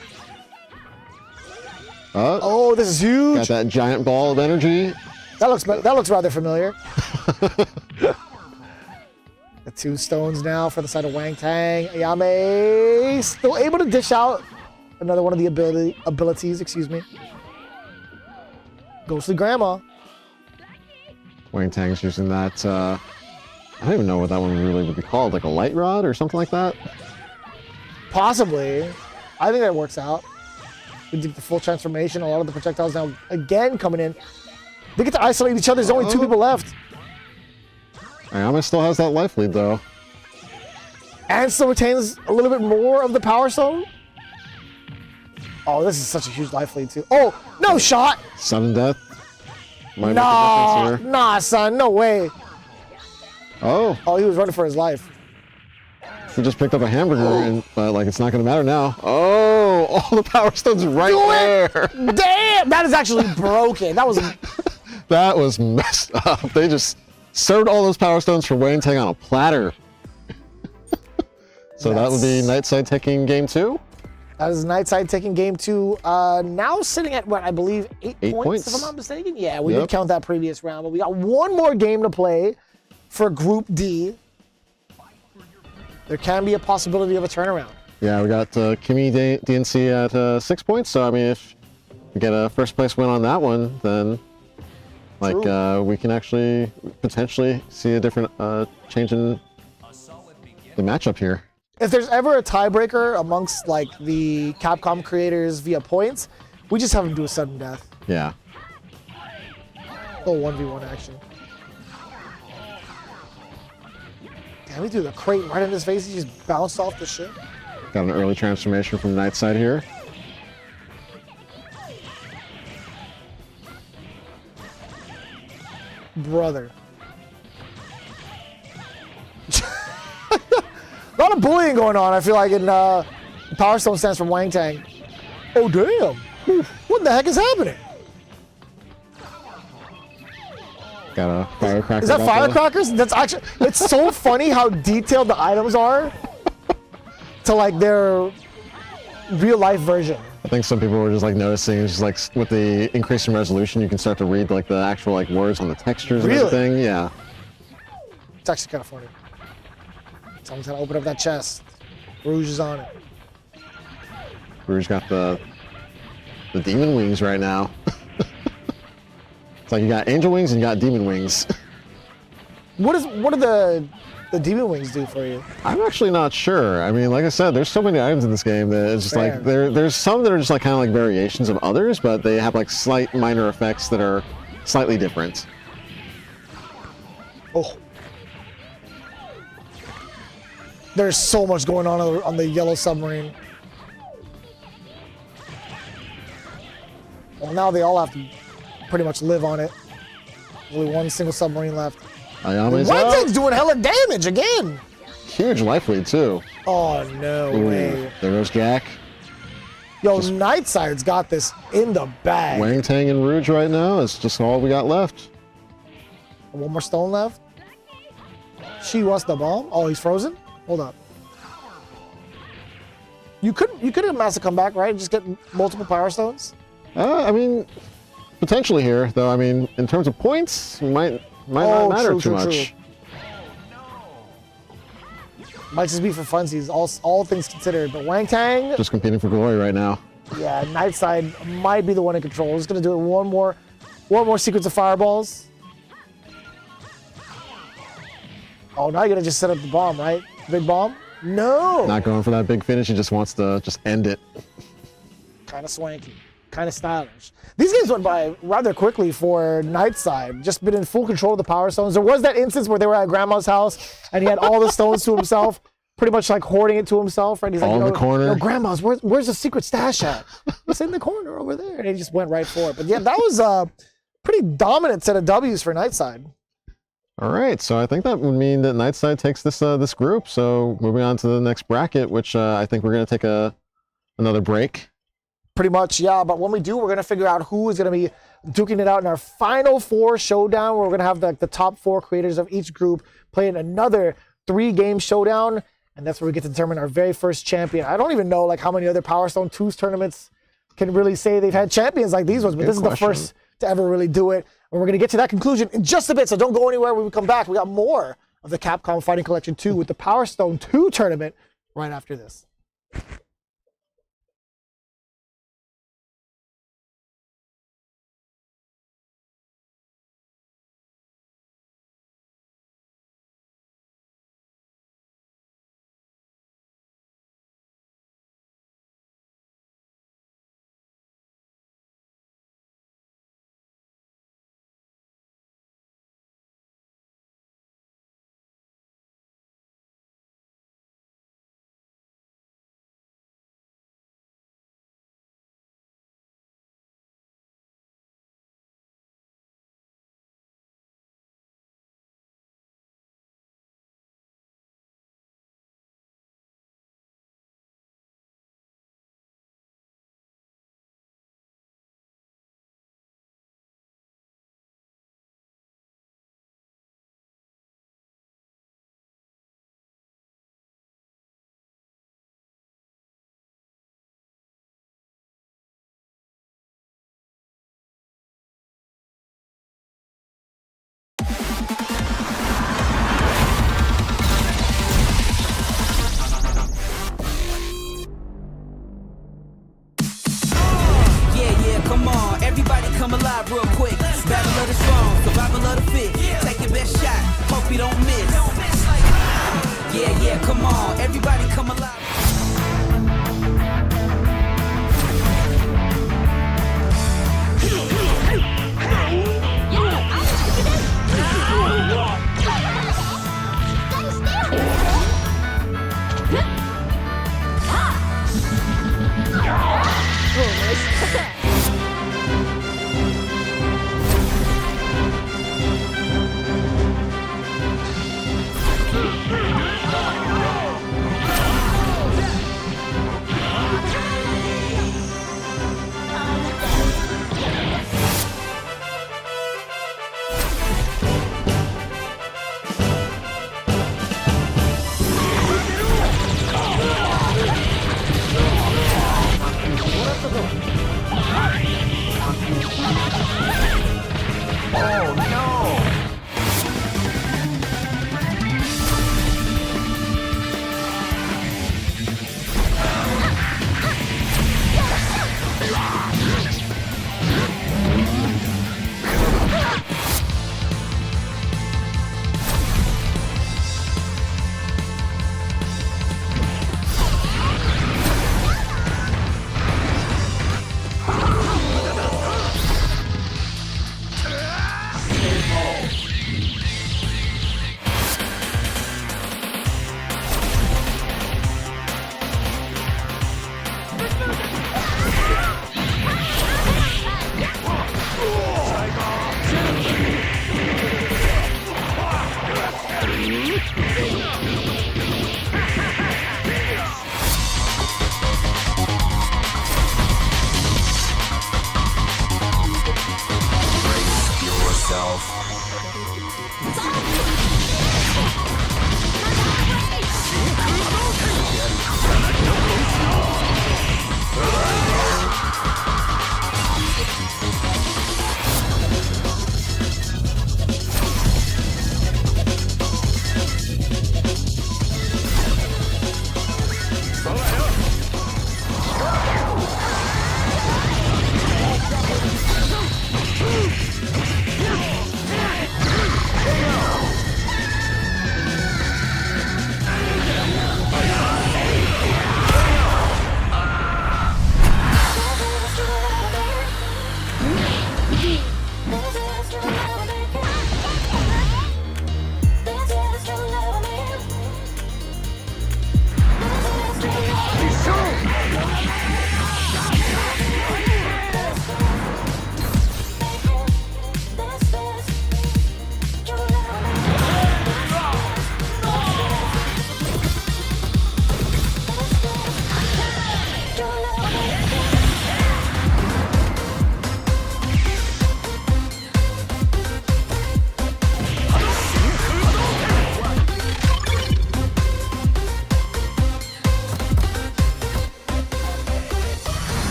Oh, this is huge. got that giant ball of energy. That looks rather familiar. The 2 stones now for the side of Wang Tang. Ayame still able to dish out another one of the abilities, excuse me. Ghostly Grandma. Wang Tang's using that, I don't even know what that one really would be called, like a light rod or something like that? Possibly. I think that works out. We did the full transformation. A lot of the projectiles now again coming in. They get to isolate each other. There's only 2 people left. Ayame still has that life lead though. And still retains a little bit more of the power stone. Oh, this is such a huge life lead too. Oh, no shot. Sudden death. Might make a difference here. Nah, son, no way. Oh, he was running for his life. he just picked up a hamburger, but like it's not gonna matter now. Oh, all the power stones right there. Damn, that is actually broken. That was That was messed up. They just served all those power stones for Wang Tang on a platter. So that would be Nightside taking game 2. That is Nightside taking game 2. Now sitting at what I believe 8 points, if I'm not mistaken. Yeah, we did count that previous round, but we got one more game to play for Group D. There can be a possibility of a turnaround. Yeah, we got Kimi DNC at 6 points. So I mean, if we get a first place win on that one, then like we can actually potentially see a different change in the matchup here. If there's ever a tiebreaker amongst like the Capcom creators via points, we just have them do a sudden death. Yeah. Oh, 1v1 action. Damn, we threw the crate right in his face. He just bounced off the ship. Got an early transformation from Nightside here. Brother. A lot of bullying going on, I feel like, in Power Stone stance from Wang Tang. Oh, damn. What the heck is happening? Got a firecracker. Is that firecrackers? That's actually, it's so funny how detailed the items are to like their real life version. I think some people were just like noticing, it's just like with the increase in resolution, you can start to read like the actual like words on the textures and everything. Yeah. It's actually kind of funny. Someone's gonna open up that chest. Rouge is on it. Rouge got the demon wings right now. It's like you got angel wings and you got demon wings. What do the demon wings do for you? I'm actually not sure. I mean, like I said, there's so many items in this game that it's just like there's some that are just like kind of like variations of others, but they have like slight minor effects that are slightly different. Oh. There's so much going on the yellow submarine. Well, now they all have to pretty much live on it. There's only one single submarine left. Ayame's Wang Tang's doing hella damage again. Huge life lead too. Oh, no way. There goes Jack. Yo, Nightside's got this in the bag. Wang Tang and Rouge right now. It's just all we got left. One more stone left. She wants the bomb. Oh, he's frozen? Hold up. You could have mass a comeback, right? Just get multiple power stones? I mean, potentially here, though. I mean, in terms of points, might not matter too much. Might just be for funsies, all things considered. But Wang Tang, just competing for glory right now. Yeah, Nightside might be the one in control. Just gonna do it one more sequence of fireballs. Oh, now you're gonna just set up the bomb, right? Big bomb? No. Not going for that big finish. He just wants to just end it. Kind of swanky. kind of stylish. These games went by rather quickly for Nightside. Just been in full control of the Power Stones. There was that instance where they were at Grandma's house and he had all the stones to himself, pretty much like hoarding it to himself. Right? He's All like, in the corner. Grandma's, where's the secret stash at? It's in the corner over there. And he just went right for it. But yeah, that was a pretty dominant set of W's for Nightside. All right, so I think that would mean that Nightside takes this group. So moving on to the next bracket, which I think we're going to take another break. Pretty much, yeah. But when we do, we're going to figure out who is going to be duking it out in our final 4 showdown, where we're going to have the top 4 creators of each group playing another 3-game showdown. And that's where we get to determine our very first champion. I don't even know like how many other Power Stone 2s tournaments can really say they've had champions like these ones, but this is the first to ever really do it. And we're going to get to that conclusion in just a bit, so don't go anywhere. When we come back, we got more of the Capcom Fighting Collection 2 with the Power Stone 2 tournament right after this. Come on, everybody come alive real quick. Battle of the strong, survival of the fit. Take your best shot, hope you don't miss. Yeah, come on, everybody come alive.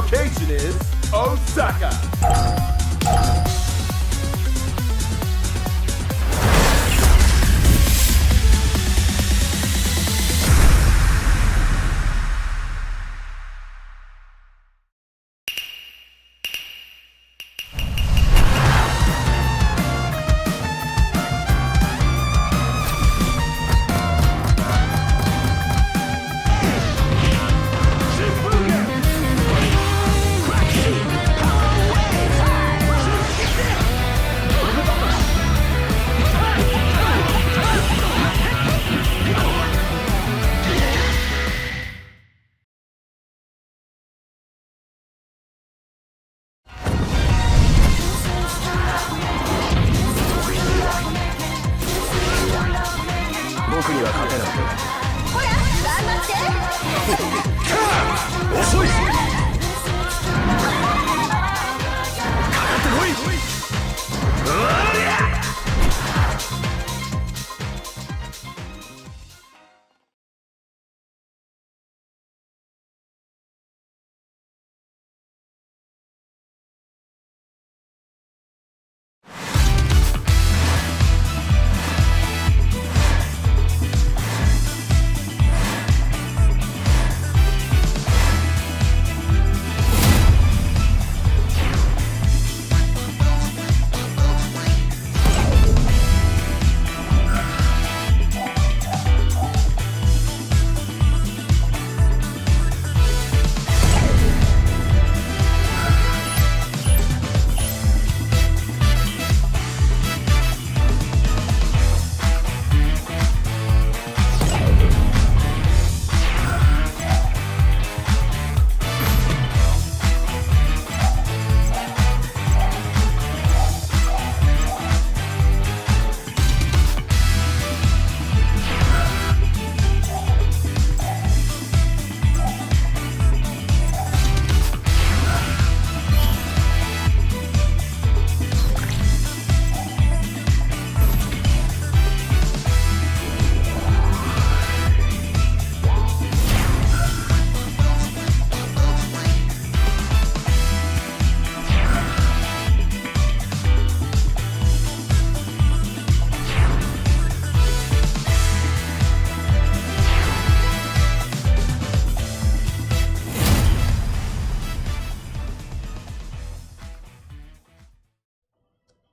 location is Osaka.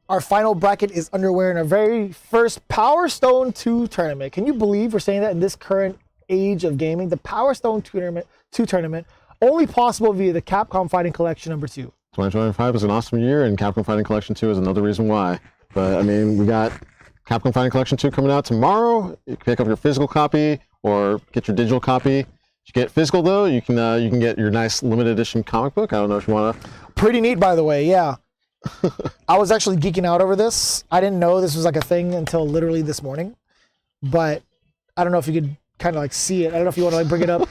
Our final bracket is underway in our very first Power Stone 2 tournament. Can you believe we're saying that in this current age of gaming? The Power Stone 2 tournament, only possible via the Capcom Fighting Collection number 2. 2025 is an awesome year, and Capcom Fighting Collection 2 is another reason why. But I mean, we got Capcom Fighting Collection 2 coming out tomorrow. You can pick up your physical copy or get your digital copy. If you get physical though, you can get your nice limited edition comic book. I don't know if you want to. Pretty neat, by the way. Yeah. I was actually geeking out over this. I didn't know this was like a thing until literally this morning, but I don't know if you could kind of like see it. I don't know if you want to like bring it up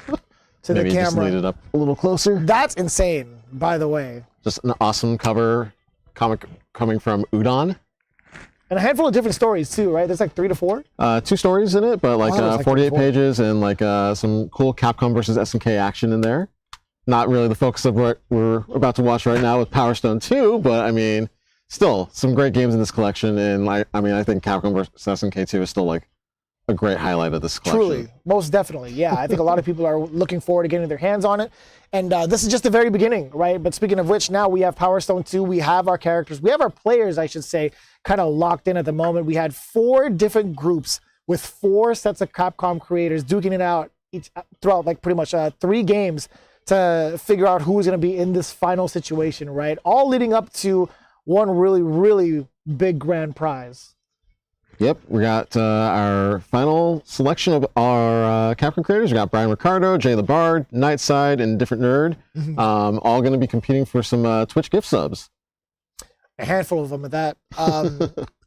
to Maybe the camera. just lead it up a little closer. That's insane, by the way. Just an awesome cover comic coming from Udon. And a handful of different stories too, right? There's like 3 to 4. 2 stories in it, but like, like 48 24. pages and like some cool Capcom versus SNK action in there. Not really the focus of what we're about to watch right now with Power Stone 2, but I mean, still some great games in this collection. And I think Capcom versus SNK 2 is still like a great highlight of this collection. Truly, most definitely. Yeah, I think a lot of people are looking forward to getting their hands on it. And this is just the very beginning, right? But speaking of which, now we have Power Stone 2. We have our characters. We have our players, I should say, kind of locked in at the moment. We had 4 different groups with 4 sets of Capcom creators duking it out throughout like pretty much 3 games to figure out who was going to be in this final situation, right? All leading up to one really, really big grand prize. Yep, we got our final selection of our Capcom creators. We got Brian Ricardo, Jay the Bard, Nightside, and Different Nerd, all going to be competing for some Twitch gift subs. A handful of them at that.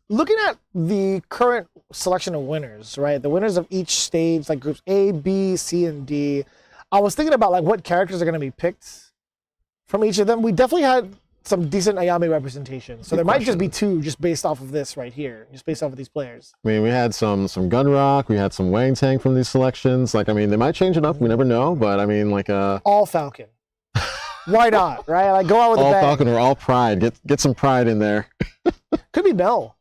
Looking at the current selection of winners, right? The winners of each stage, like groups A, B, C, and D. I was thinking about like what characters are going to be picked from each of them. We definitely had some decent Ayame representation. So there might just be 2 just based off of this right here, just based off of these players. I mean, we had some Gunrock, we had some Wang Tang from these selections. Like, I mean, they might change it up, we never know, but I mean, like... All Falcon. Why not, right? Like, go out with a All bang. Falcon or all Pride. Get some Pride in there. Could be Mel.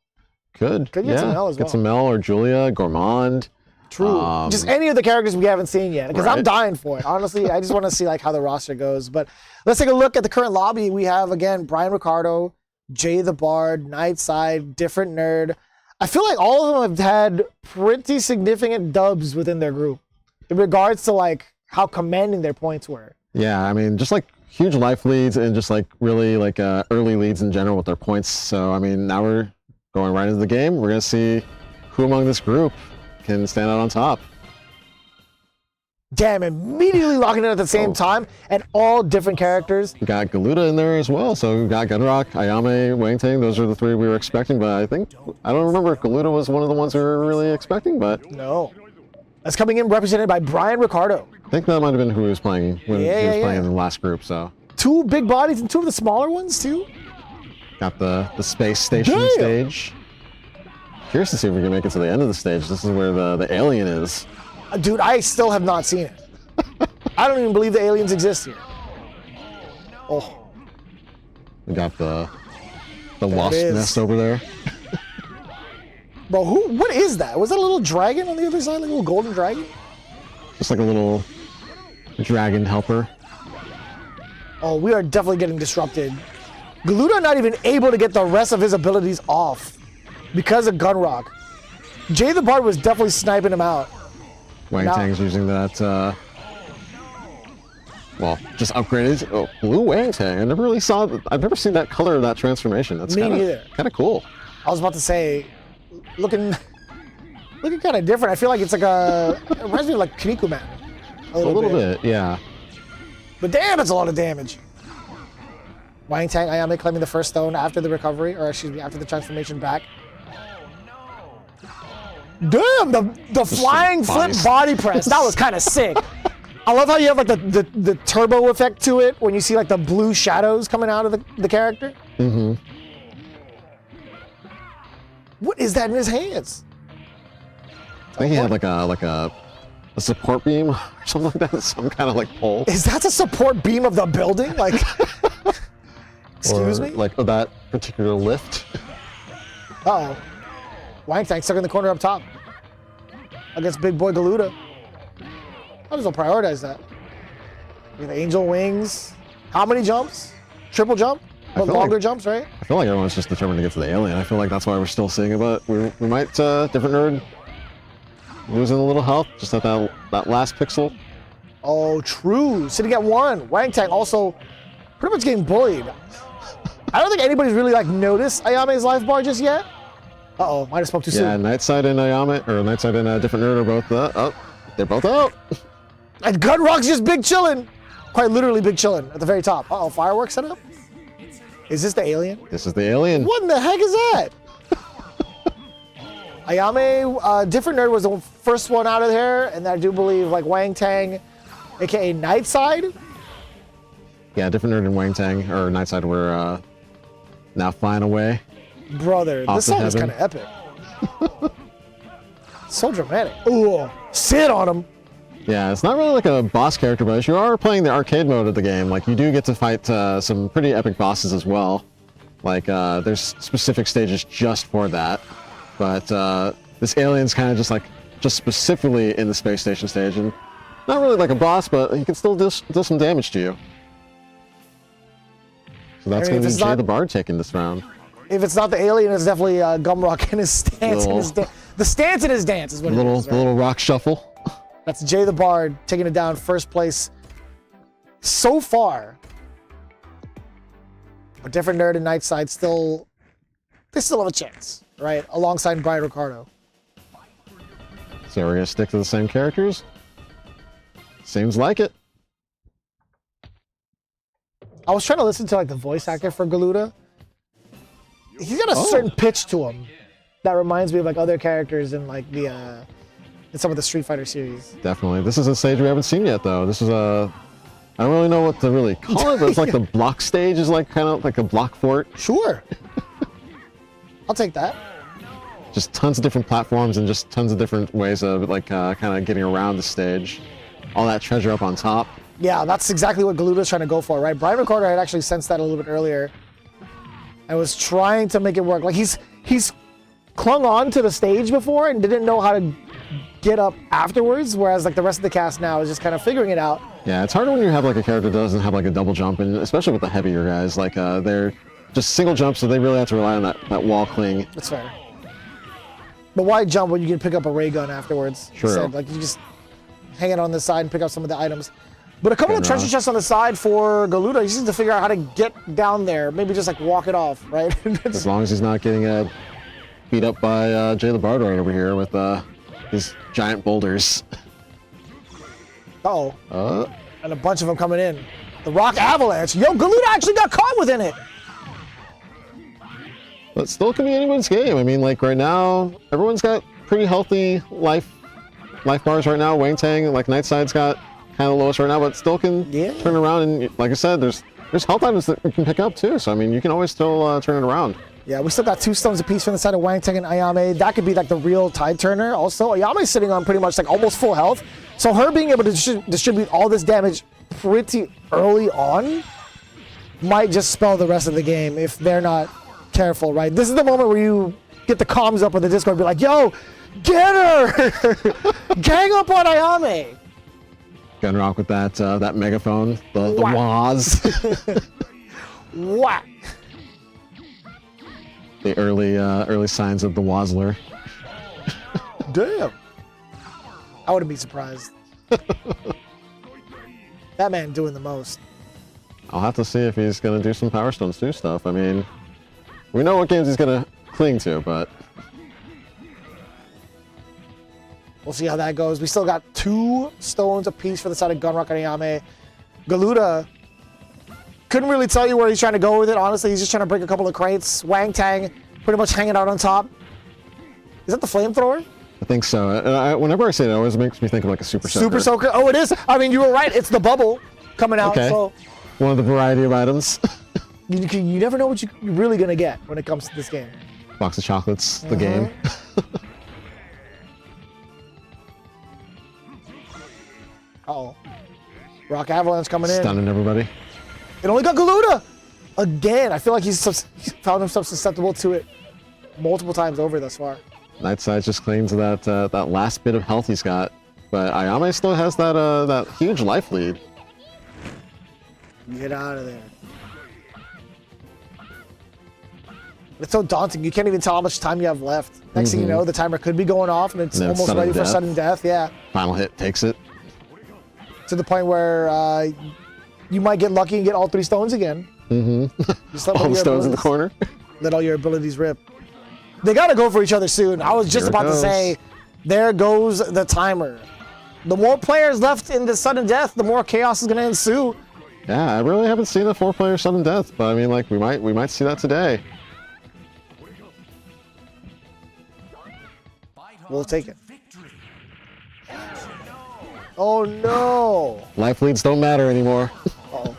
Could get some Mel as well. Get some Mel or Julia, Gourmand. True. Just any of the characters we haven't seen yet, because I'm Right. dying for it. Honestly, I just want to see like how the roster goes. But let's take a look at the current lobby. We have again Brian Ricardo, Jay the Bard, Nightside, Different Nerd. I feel like all of them have had pretty significant dubs within their group in regards to like how commanding their points were. Yeah, I mean, just like huge life leads and just like really like early leads in general with their points. So I mean, now we're going right into the game. We're gonna see who among this group can stand out on top. Damn, immediately locking in at the same time, and all different characters. We got Galuda in there as well. So we got Gunrock, Ayame, Wangtang. Those are the three we were expecting, but I don't remember if Galuda was one of the ones we were really expecting, but No. That's coming in represented by Brian Ricardo. I think that might have been who he was playing when he was playing in the last group. So Two big bodies and two of the smaller ones too. got the space station Damn. stage. Curious to see if we can make it to the end of the stage. This is where the alien is. Dude, I still have not seen it. I don't even believe the aliens exist here. Oh, We got the wasp is. nest over there. bro, what is that? Was that a little dragon on the other side, like a little golden dragon? Just like a little dragon helper. Oh, we are definitely getting disrupted. Galuda not even able to get the rest of his abilities off because of Gunrock. Jay the Bard was definitely sniping him out. Wangtang's using that, well, just upgraded. Oh, blue Wangtang. I've never seen that color of that transformation. That's Me kind neither. of cool. I was about to say, looking kind of different. I feel like it's like it reminds me of like Kinnikuman. A little bit, yeah. But damn, it's a lot of damage. Wangtang Ayame claiming the first stone after the recovery, or excuse me, after the transformation back. Damn, the flying flip body press. That was kind of sick. I love how you have like the turbo effect to it when you see like the blue shadows coming out of the character. Mm-hmm. What is that in his hands? I think he had like a support beam or something like that. Some kind of like pole. Is that a support beam of the building? Like, excuse Or, me? like that particular lift. Uh-oh. Wangtang stuck in the corner up top against big boy Galuda. How does he prioritize that? You got the angel wings. How many jumps? Triple jump? But feel longer like- jump, right? I feel like everyone's just determined to get to the alien. I feel like that's why we're still seeing it, but we might, different nerd, losing a little health just at that last pixel. Oh, true. Sitting at one. Wangtang also pretty much getting bullied. I don't think anybody's really like noticed Ayame's life bar just yet. Uh-oh, might have spoke too Yeah, soon. Nightside and Ayame, or Nightside and Different Nerd are both, they're both out. And Gunrock's just big chillin'. Quite literally big chillin' at the very top. Uh-oh, fireworks set up? Is this the alien? This is the alien. What in the heck is that? Ayame, Different Nerd was the first one out of there, and I do believe like Wangtang, aka Nightside. Yeah, Different Nerd and Wangtang, or Nightside, were now flying away. Brother, Off this to song is kind heaven. of epic. So dramatic. Ooh, sit on him. Yeah, it's not really like a boss character, but if you are playing the arcade mode of the game, like you do get to fight some pretty epic bosses as well. Like there's specific stages just for that. But this alien's kind of just specifically in the space station stage, and not really like a boss, but he can still do some damage to you. So that's I mean, going to if be it's Jay not- the Bard taking this round. If it's not the alien, it's definitely Gumrock and his stance. The stance in his dance is what it is, right? Little rock shuffle. That's Jay the Bard taking it down first place so far. But Different Nerd and Nightside they still have a chance, right? Alongside Brian Ricardo. So we're going to stick to the same characters? Seems like it. I was trying to listen to like the voice actor for Galuda. He's got a certain pitch to him that reminds me of like other characters in like the in some of the Street Fighter series. Definitely. This is a stage we haven't seen yet, though. This is I don't really know what to really call it, but it's like the block stage is like kind of like a block fort. Sure. I'll take that. Just tons of different platforms and just tons of different ways of like kind of getting around the stage. All that treasure up on top. Yeah, that's exactly what Galuta's trying to go for, right? Brian Ricardo had actually sensed that a little bit earlier. I was trying to make it work. Like he's clung on to the stage before and didn't know how to get up afterwards, whereas like the rest of the cast now is just kind of figuring it out. Yeah, it's harder when you have like a character that doesn't have like a double jump, and especially with the heavier guys, like they're just single jumps, so they really have to rely on that wall cling. That's fair. But why jump when you can pick up a ray gun afterwards? True. Instead? Like you just hang it on the side and pick up some of the items. But a couple of treasure chests on the side for Galuda. He just needs to figure out how to get down there. Maybe just like walk it off, right? As long as he's not getting beat up by Jay Labardo right over here with these giant boulders. Uh-oh. And a bunch of them coming in. The rock avalanche. Yo, Galuda actually got caught within it. But still can be anyone's game. I mean, like right now, everyone's got pretty healthy life bars right now. Wang Tang, like Nightside's got kind of the lowest right now, but still can turn around. And like I said, there's health items that you can pick up too. So I mean, you can always still turn it around. Yeah, we still got 2 stones apiece from the side of Wang Tang and Ayame. That could be like the real tide turner. Also, Ayame's sitting on pretty much like almost full health. So her being able to distribute all this damage pretty early on might just spell the rest of the game if they're not careful, right? This is the moment where you get the comms up on the Discord and be like, yo, get her! Gang up on Ayame! Gonna rock with that megaphone, the waz. Whack! The early signs of the Wazzler. Damn. I wouldn't be surprised. That man doing the most. I'll have to see if he's gonna do some Power Stones 2 stuff. I mean, we know what games he's gonna cling to, but we'll see how that goes. We still got 2 stones apiece for the side of Gunrock and Ayame. Galuda couldn't really tell you where he's trying to go with it. Honestly, he's just trying to break a couple of crates. Wang Tang pretty much hanging out on top. Is that the flamethrower? I think so. Whenever I say that, it always makes me think of like a Super Soaker. Super Soaker? Oh, it is. I mean, you were right. It's the bubble coming out. Okay. So one of the variety of items. you never know what you're really going to get when it comes to this game. Box of chocolates, the game. Uh-oh. Rock Avalanche coming in. Stunning everybody. It only got Galuda! Again, I feel like he's found himself susceptible to it multiple times over thus far. Nightside just claims that last bit of health he's got, but Ayame still has that huge life lead. Get out of there. It's so daunting. You can't even tell how much time you have left. Next thing you know, the timer could be going off and it's almost ready for sudden death. Yeah. Final hit takes it. To the point where you might get lucky and get all 3 stones again. Just let all the stones in the corner. Let all your abilities rip. They got to go for each other soon. I was just about to say, there goes the timer. The more players left in the sudden death, the more chaos is going to ensue. Yeah, I really haven't seen a 4-player sudden death, but I mean, like we might see that today. We'll take it. Oh no! Life leads don't matter anymore. Uh-oh.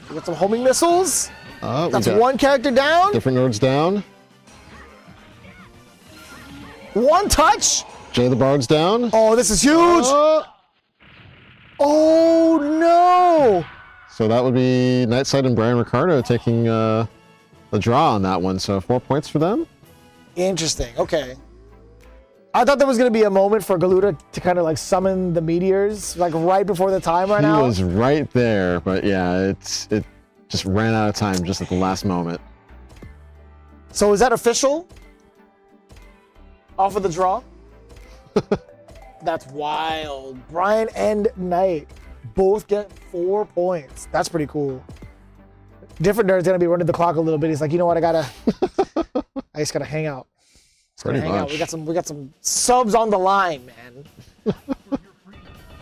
We got some homing missiles. That's 1 character down. Different nerds down. 1 touch. Jay the Bard's down. Oh, this is huge. Oh no! So that would be Nightside and Brian Ricardo taking the draw on that one. So 4 points for them. Interesting. Okay. I thought there was going to be a moment for Galuda to kind of like summon the meteors, like right before the time ran out. He was right there, but yeah, it just ran out of time just at the last moment. So is that official? Off of the draw? That's wild. Brian and Knight both get 4 points. That's pretty cool. Different Nerd's going to be running the clock a little bit. He's like, you know what? I just got to hang out. Pretty much. We got some subs on the line, man.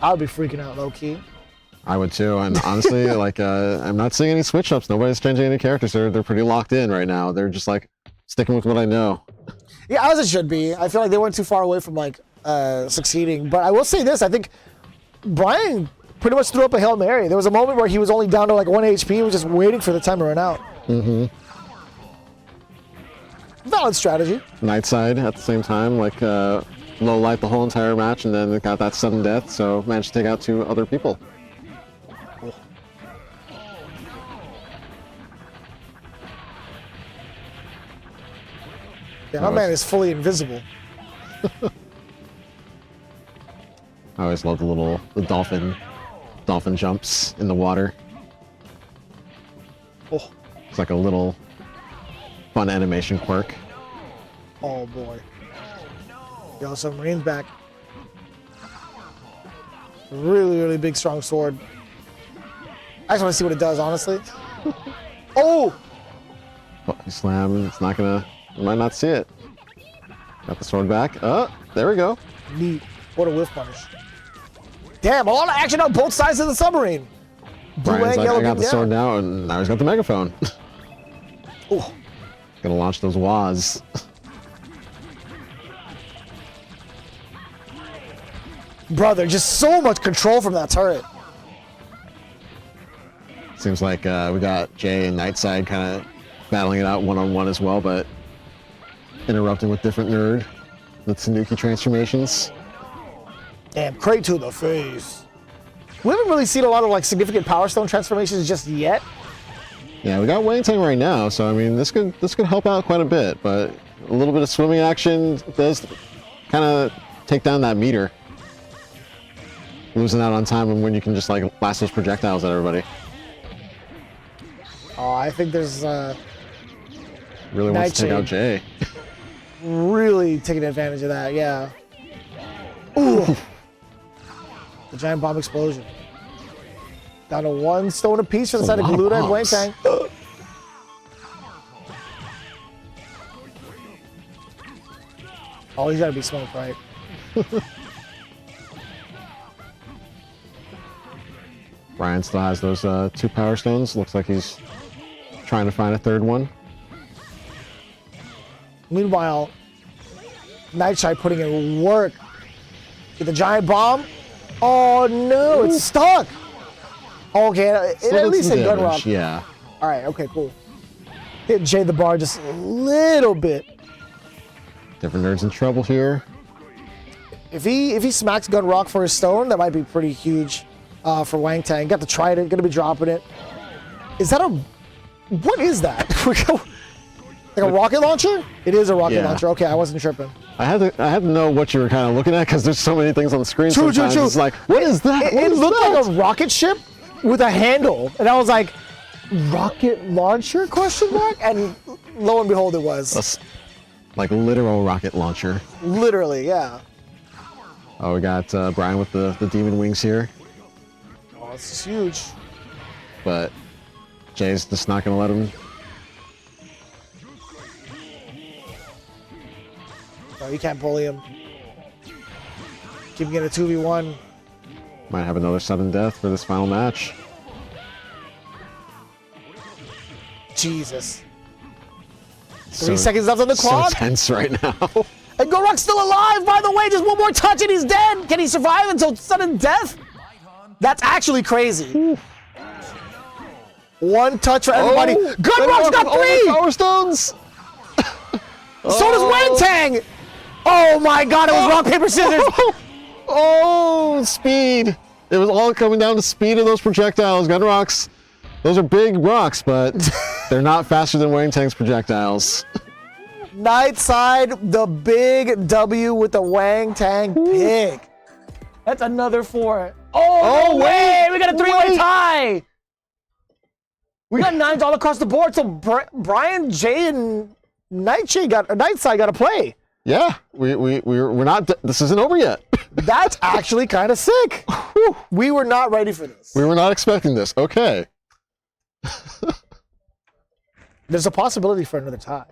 I would be freaking out low key. I would too, and honestly, like I'm not seeing any switch ups. Nobody's changing any characters. They're pretty locked in right now. They're just like sticking with what I know. Yeah, as it should be. I feel like they weren't too far away from like succeeding. But I will say this: I think Brian pretty much threw up a Hail Mary. There was a moment where he was only down to like 1 HP. He was just waiting for the time to run out. Valid strategy. Nightside at the same time, like low light the whole entire match, and then it got that sudden death, so managed to take out 2 other people. Yeah, my man is fully invisible. I always love the dolphin jumps in the water. Oh, It's like a little fun animation quirk. oh boy. Yo, submarine's back. Really, really big, strong sword. I just want to see what it does, honestly. Oh! Body slam. It's not gonna. You might not see it. Got the sword back. Oh, there we go. Neat. What a whiff punish. Damn, a lot of action on both sides of the submarine. Blue Brian's and like, yellow I got the down. sword now, and now he's got the megaphone. Oh, Gonna launch those waz. brother, just so much control from that turret. Seems like we got Jay and Nightside kind of battling it out one-on-one as well, but interrupting with different nerd, the Tanuki transformations. Damn, crate to the face. We haven't really seen a lot of like significant Power Stone transformations just yet. Yeah, we got Wang Tang right now, so I mean this could help out quite a bit, but a little bit of swimming action does kind of take down that meter. Losing out on time when you can just like blast those projectiles at everybody. Oh, I think there's Really wants to take out Nightshade. Jay. really taking advantage of that, yeah. Ooh. The giant bomb explosion. Down to 1 stone apiece for the That's side a of lot of Galuda and Wang bombs. Tang. Oh, he's gotta be smoked, right? Brian still has those 2 power stones. Looks like he's trying to find a 3rd one. Meanwhile, Nightshade putting in work. Get the giant bomb. Oh no, it's stuck. Okay, it Still at did least some a gun damage, rock. Yeah. All right, okay, cool. Hit Jay the bar just a little bit. Different nerds in trouble here. If he smacks gun rock for his stone, that might be pretty huge for Wang Tang. Got the trident, gonna be dropping it. Is that a? What is that? Like a rocket launcher? It is a rocket Yeah. launcher. Okay, I wasn't tripping. I had to know what you were kind of looking at because there's so many things on the screen. True, sometimes. true. It's like, what is that? It, What it is looked that? like a rocket ship with a handle, and I was like, rocket launcher? Question mark? And lo and behold, it was. Like literal rocket launcher. Literally, yeah. Oh, we got Brian with the demon wings here, Oh, this is huge. but Jay's just not gonna let him. No, you can't bully him. Keep him getting a 2v1. Might have another sudden death for this final match. Jesus. So- 3 seconds left on the clock. So tense right now. And Gorok's still alive, by the way. Just one more touch and he's dead. Can he survive until sudden death? That's actually crazy. One touch for everybody. Gunrock's got 3! Power stones. So does Wang Tang. Oh my god, it was rock, paper, scissors. Oh, speed. It was all coming down to speed of those projectiles. Gun rocks. Those are big rocks, but they're not faster than Wang Tang's projectiles. Nightside, the big W with the Wang Tang pick. That's another 4. Oh, no way! We got a 3-way tie. We got 9s all across the board. So Brian, Jay, and Nightside got to play. Yeah, we're not. This isn't over yet. That's actually kind of sick. We were not ready for this. We were not expecting this. Okay. There's a possibility for another tie.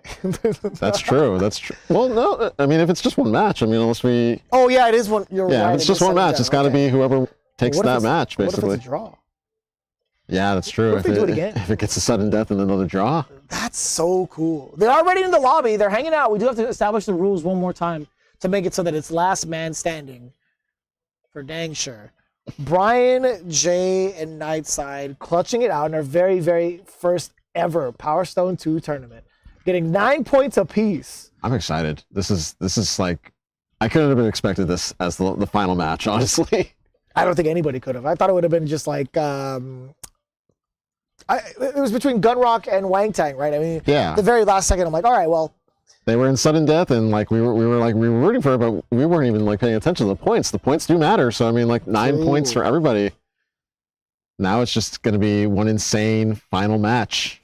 That's true. That's true. Well, no. I mean, if it's just one match, I mean, unless we. Oh yeah, it is one. You're Yeah, right. if it's just one match, it's got to be whoever takes What if that it's- match, basically. What if it's a draw? Yeah, that's true. What if they do it again? If it gets a sudden death and another draw. That's so cool. They're already in the lobby. They're hanging out. We do have to establish the rules one more time to make it so that it's last man standing. For dang sure. Brian, Jay, and Nightside clutching it out in our very, very first ever Power Stone 2 tournament. Getting 9 points apiece. I'm excited. This is like I couldn't have been expected this as the final match, honestly. I don't think anybody could have. I thought it would have been just like it was between Gunrock and Wang Tang, right? I mean, Yeah. the very last second, I'm like, all right, well, They were in sudden death, and like we were rooting for it, but we weren't even like paying attention to the points. The points do matter, so I mean, like 9 points for everybody. Now it's just going to be one insane final match.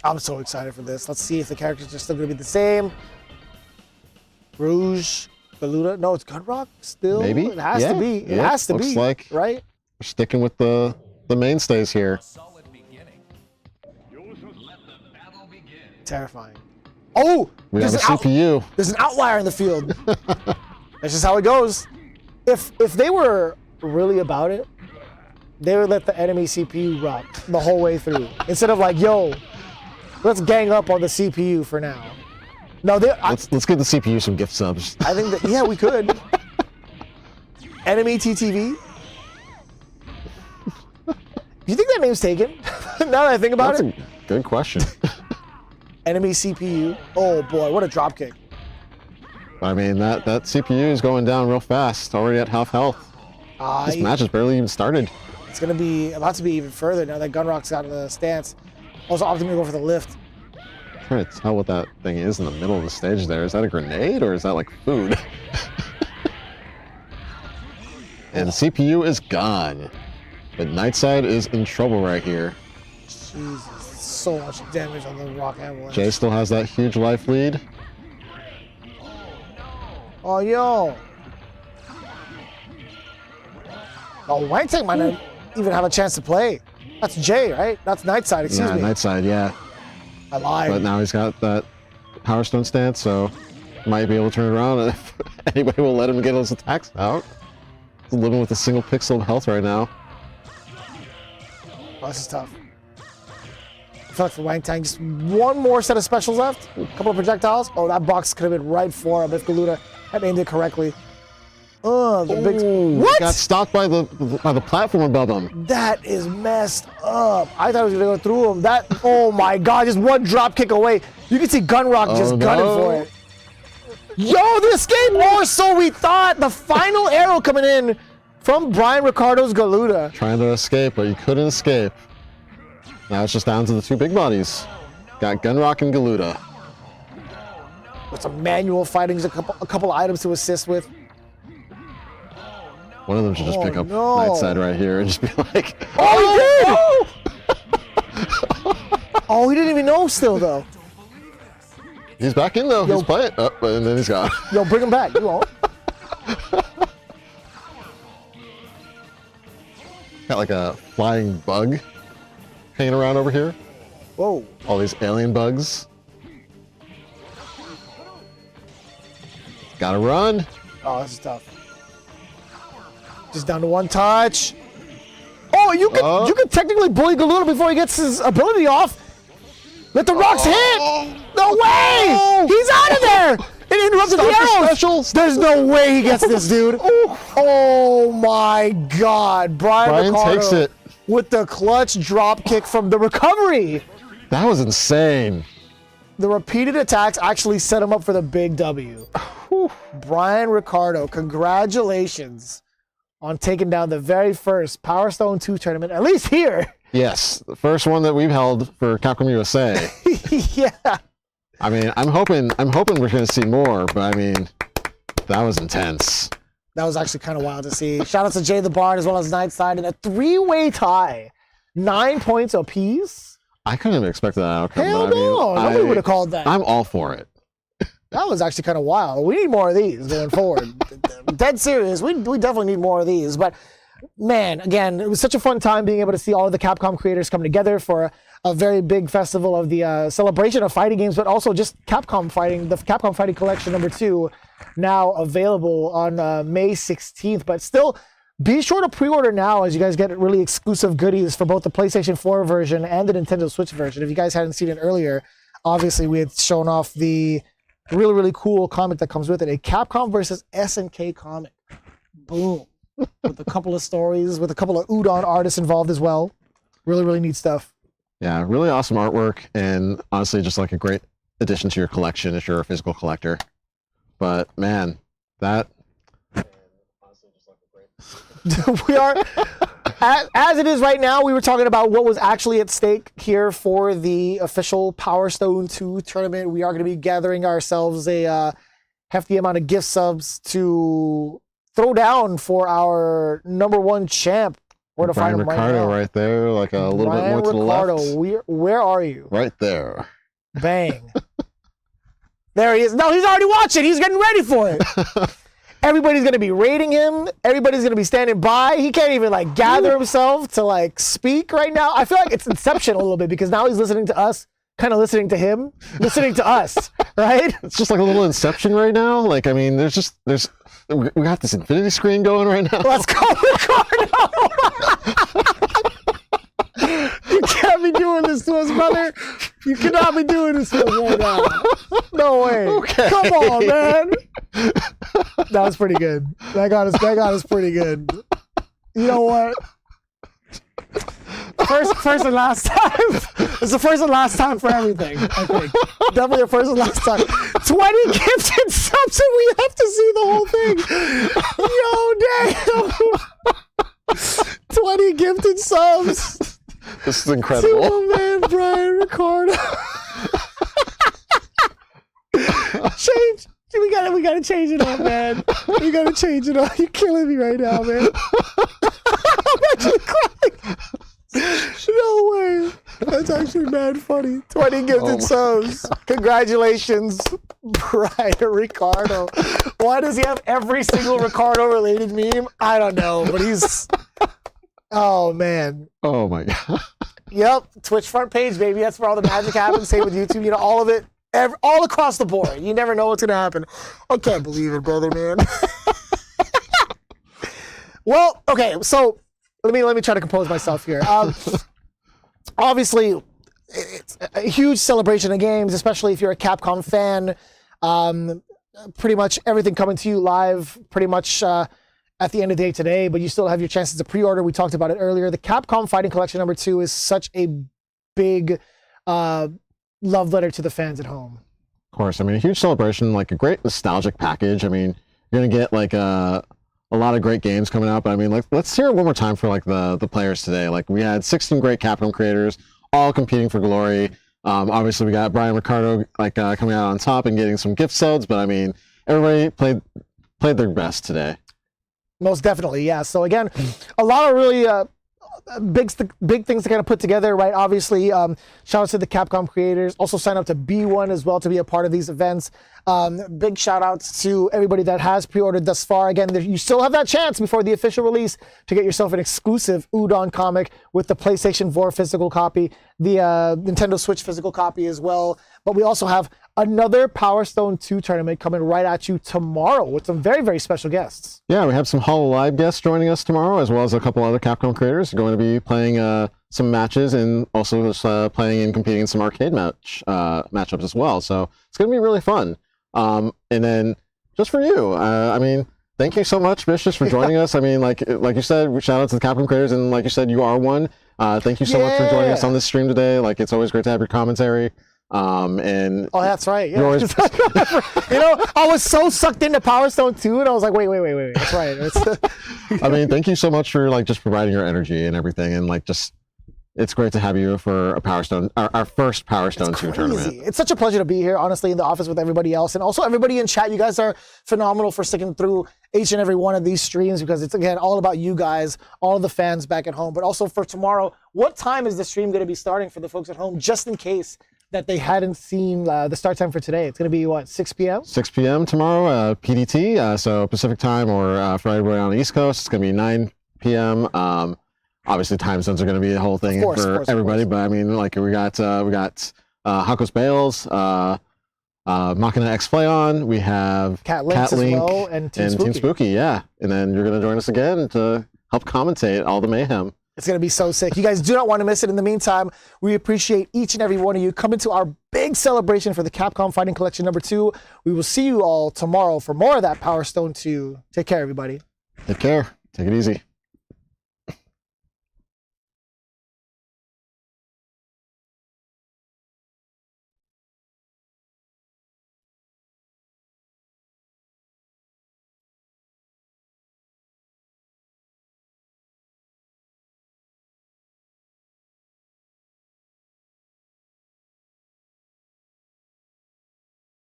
I'm so excited for this. Let's see if the characters are still going to be the same. Rouge, Galuda. No, it's Gunrock still. Maybe? It has to be. It Yeah, has to looks be. like right? we're sticking with the mainstays here. Terrifying. Oh, We have a there's an CPU. there's an outlier in the field. That's just how it goes. If they were really about it, they would let the enemy CPU rock the whole way through instead of like, yo, let's gang up on the CPU for now. No, Let's give the CPU some gift subs. I think that, yeah, we could. Enemy TTV. Do you think that name's taken? Now that I think about That's it. a good question. Enemy CPU. Oh boy, what a dropkick. I mean, that CPU is going down real fast, already at half health. This match has barely even started. It's going to be about to be even further now that Gunrock's out of the stance. Also, opting to go for the lift. I'm trying to tell what that thing is in the middle of the stage there. Is that a grenade or is that like food? And the CPU is gone. But Nightside is in trouble right here. Jesus, so much damage on the Rock Avalanche. Jay still has that huge life lead. Oh, yo. Oh, Wang Tang might not even have a chance to play. That's Jay, right? That's Nightside, excuse me. Nightside, yeah. I lied. But now he's got that Power Stone stance, so might be able to turn it around if anybody will let him get his attacks out. He's living with a single pixel of health right now. Oh, this is tough. I feel like for Wang Tang, just one more set of specials left. A couple of projectiles. Oh, that box could have been right for him if Galuda had aimed it correctly. The big... What? Got stopped by the platform above him. That is messed up. I thought it was going to go through him. That, oh my God, just one drop kick away. You can see Gunrock just gunning for it. Yo, the escape, or so we thought. The final arrow coming in from Brian Ricardo's Galuda. Trying to escape, but you couldn't escape. Now it's just down to the two big bodies. Got Gunrock and Galuda. With some manual fighting, a couple items to assist with. One of them should just pick up no. Nightside right here and just be like, Oh, he did! Oh, he didn't even know still, though. he's back in though. He's playing. Oh, and then he's gone. Yo, bring him back. You won't. Got like a flying bug hanging around over here. Whoa. All these alien bugs. Gotta run. Oh, this is tough. Just down to one touch. Oh, you could technically bully Galuda before he gets his ability off. Let the rocks hit! No way! He's out of there! It interrupted the arrows! Specials. There's no way he gets this, dude. Oh my God. Brian Ricardo takes it. with the clutch drop kick from the recovery. That was insane. The repeated attacks actually set him up for the big W. Brian Ricardo, congratulations on taking down the very first Power Stone 2 tournament, at least here. Yes, the first one that we've held for Capcom USA. Yeah. I mean, I'm hoping we're going to see more, but I mean, that was intense. That was actually kind of wild to see. Shout out to Jay the Bard as well as Nightside in a three-way tie. 9 points apiece. I couldn't have expected that outcome. Hell but no. I mean, Nobody would have called that. I'm all for it. That was actually kind of wild. We need more of these going forward. Dead serious. We definitely need more of these. But man, again, it was such a fun time being able to see all of the Capcom creators come together for a very big festival of the celebration of fighting games, but also just Capcom Fighting, the Capcom Fighting Collection #2, now available on May 16th. But still, be sure to pre-order now as you guys get really exclusive goodies for both the PlayStation 4 version and the Nintendo Switch version. If you guys hadn't seen it earlier, obviously we had shown off the really, really cool comic that comes with it, a Capcom versus SNK comic. Boom. With a couple of stories, with a couple of Udon artists involved as well. Really, really neat stuff. Yeah, really awesome artwork, and honestly, just like a great addition to your collection if you're a physical collector. But man, that We are, as it is right now, we were talking about what was actually at stake here for the official Power Stone 2 tournament. We are going to be gathering ourselves a hefty amount of gift subs to throw down for our #1 champ. Where to Brian find him Ricardo right right there, like a little bit more to the Ricardo, left. where are you? Right there. Bang. There he is. No, he's already watching. He's getting ready for it. Everybody's going to be rating him. Everybody's going to be standing by. He can't even like gather himself to like speak right now. I feel like it's Inception a little bit because now he's listening to us, kind of listening to him, listening to us, right? It's just like a little Inception right now. Like, I mean, we got this infinity screen going right now. Let's go, Ricardo. You can't be doing this to us, brother. You cannot be doing this to us right now. No way. Okay. Come on, man. That was pretty good. That got us pretty good. You know what? First and last time. It's the first and last time for everything, I think. Definitely the first and last time. 20 gifted subs and we have to see the whole thing. Yo, damn. 20 gifted subs. This is incredible. Man, Brian Ricardo. Change. We gotta change it up, man. We gotta change it up. You're killing me right now, man. I'm actually crying. No way. That's actually mad funny. 20 gifted subs. Congratulations, Brian Ricardo. Why does he have every single Ricardo related meme? I don't know, but he's. Oh man. Oh my God. Yep. Twitch front page, baby. That's where all the magic happens. Same with YouTube. You know, all of it. All across the board. You never know what's going to happen. I can't believe it, brother, man. Well, okay, so let me try to compose myself here. Obviously, it's a huge celebration of games, especially if you're a Capcom fan. Pretty much everything coming to you live, pretty much at the end of the day today, but you still have your chances to pre-order. We talked about it earlier. The Capcom Fighting Collection #2 is such a big love letter to the fans at home. Of course. I mean, a huge celebration, like a great nostalgic package. I mean, you're going to get like a lot of great games coming out, but I mean, like, let's hear it one more time for like the players today. Like we had 16 great Capcom creators all competing for glory. Obviously we got Brian Ricardo like coming out on top and getting some gift subs, but I mean, everybody played their best today. Most definitely, yeah. So again, a lot of really big things to kind of put together, right? Obviously, shout out to the Capcom creators. Also sign up to B1 as well to be a part of these events. Big shout outs to everybody that has pre-ordered thus far. Again, you still have that chance before the official release to get yourself an exclusive Udon comic with the PlayStation 4 physical copy, the Nintendo Switch physical copy as well. But we also have another Power Stone 2 tournament coming right at you tomorrow with some very, very special guests. Yeah, we have some Holo Live guests joining us tomorrow, as well as a couple other Capcom creators going to be playing some matches and also just playing and competing in some arcade matchups as well. So it's going to be really fun. And then just for you, I mean, thank you so much, Vicious, for joining us. I mean, like you said, shout out to the Capcom creators, and like you said, you are one. Thank you so much for joining us on this stream today. Like, it's always great to have your commentary. And oh, that's right. Yeah. Always... You know, I was so sucked into Power Stone 2, and I was like, wait. That's right. I mean, thank you so much for like just providing your energy and everything, and like just. It's great to have you for a Power Stone, our first Power Stone 2 tournament. It's such a pleasure to be here, honestly, in the office with everybody else. And also everybody in chat. You guys are phenomenal for sticking through each and every one of these streams because it's, again, all about you guys, all of the fans back at home. But also for tomorrow, what time is the stream going to be starting for the folks at home, just in case that they hadn't seen the start time for today? It's going to be, what, 6 p.m.? 6 p.m. tomorrow, PDT, so Pacific time, or for everybody on the East Coast, it's going to be 9 p.m. Obviously, time zones are going to be the whole thing for everybody, but I mean, like we got Hakos Bales, Machina X Flayon, we have Cat Link as well, and Team Spooky, yeah. And then you're going to join us again to help commentate all the mayhem. It's going to be so sick. You guys do not want to miss it. In the meantime, we appreciate each and every one of you coming to our big celebration for the Capcom Fighting Collection #2. We will see you all tomorrow for more of that Power Stone 2. Take care, everybody. Take care. Take it easy.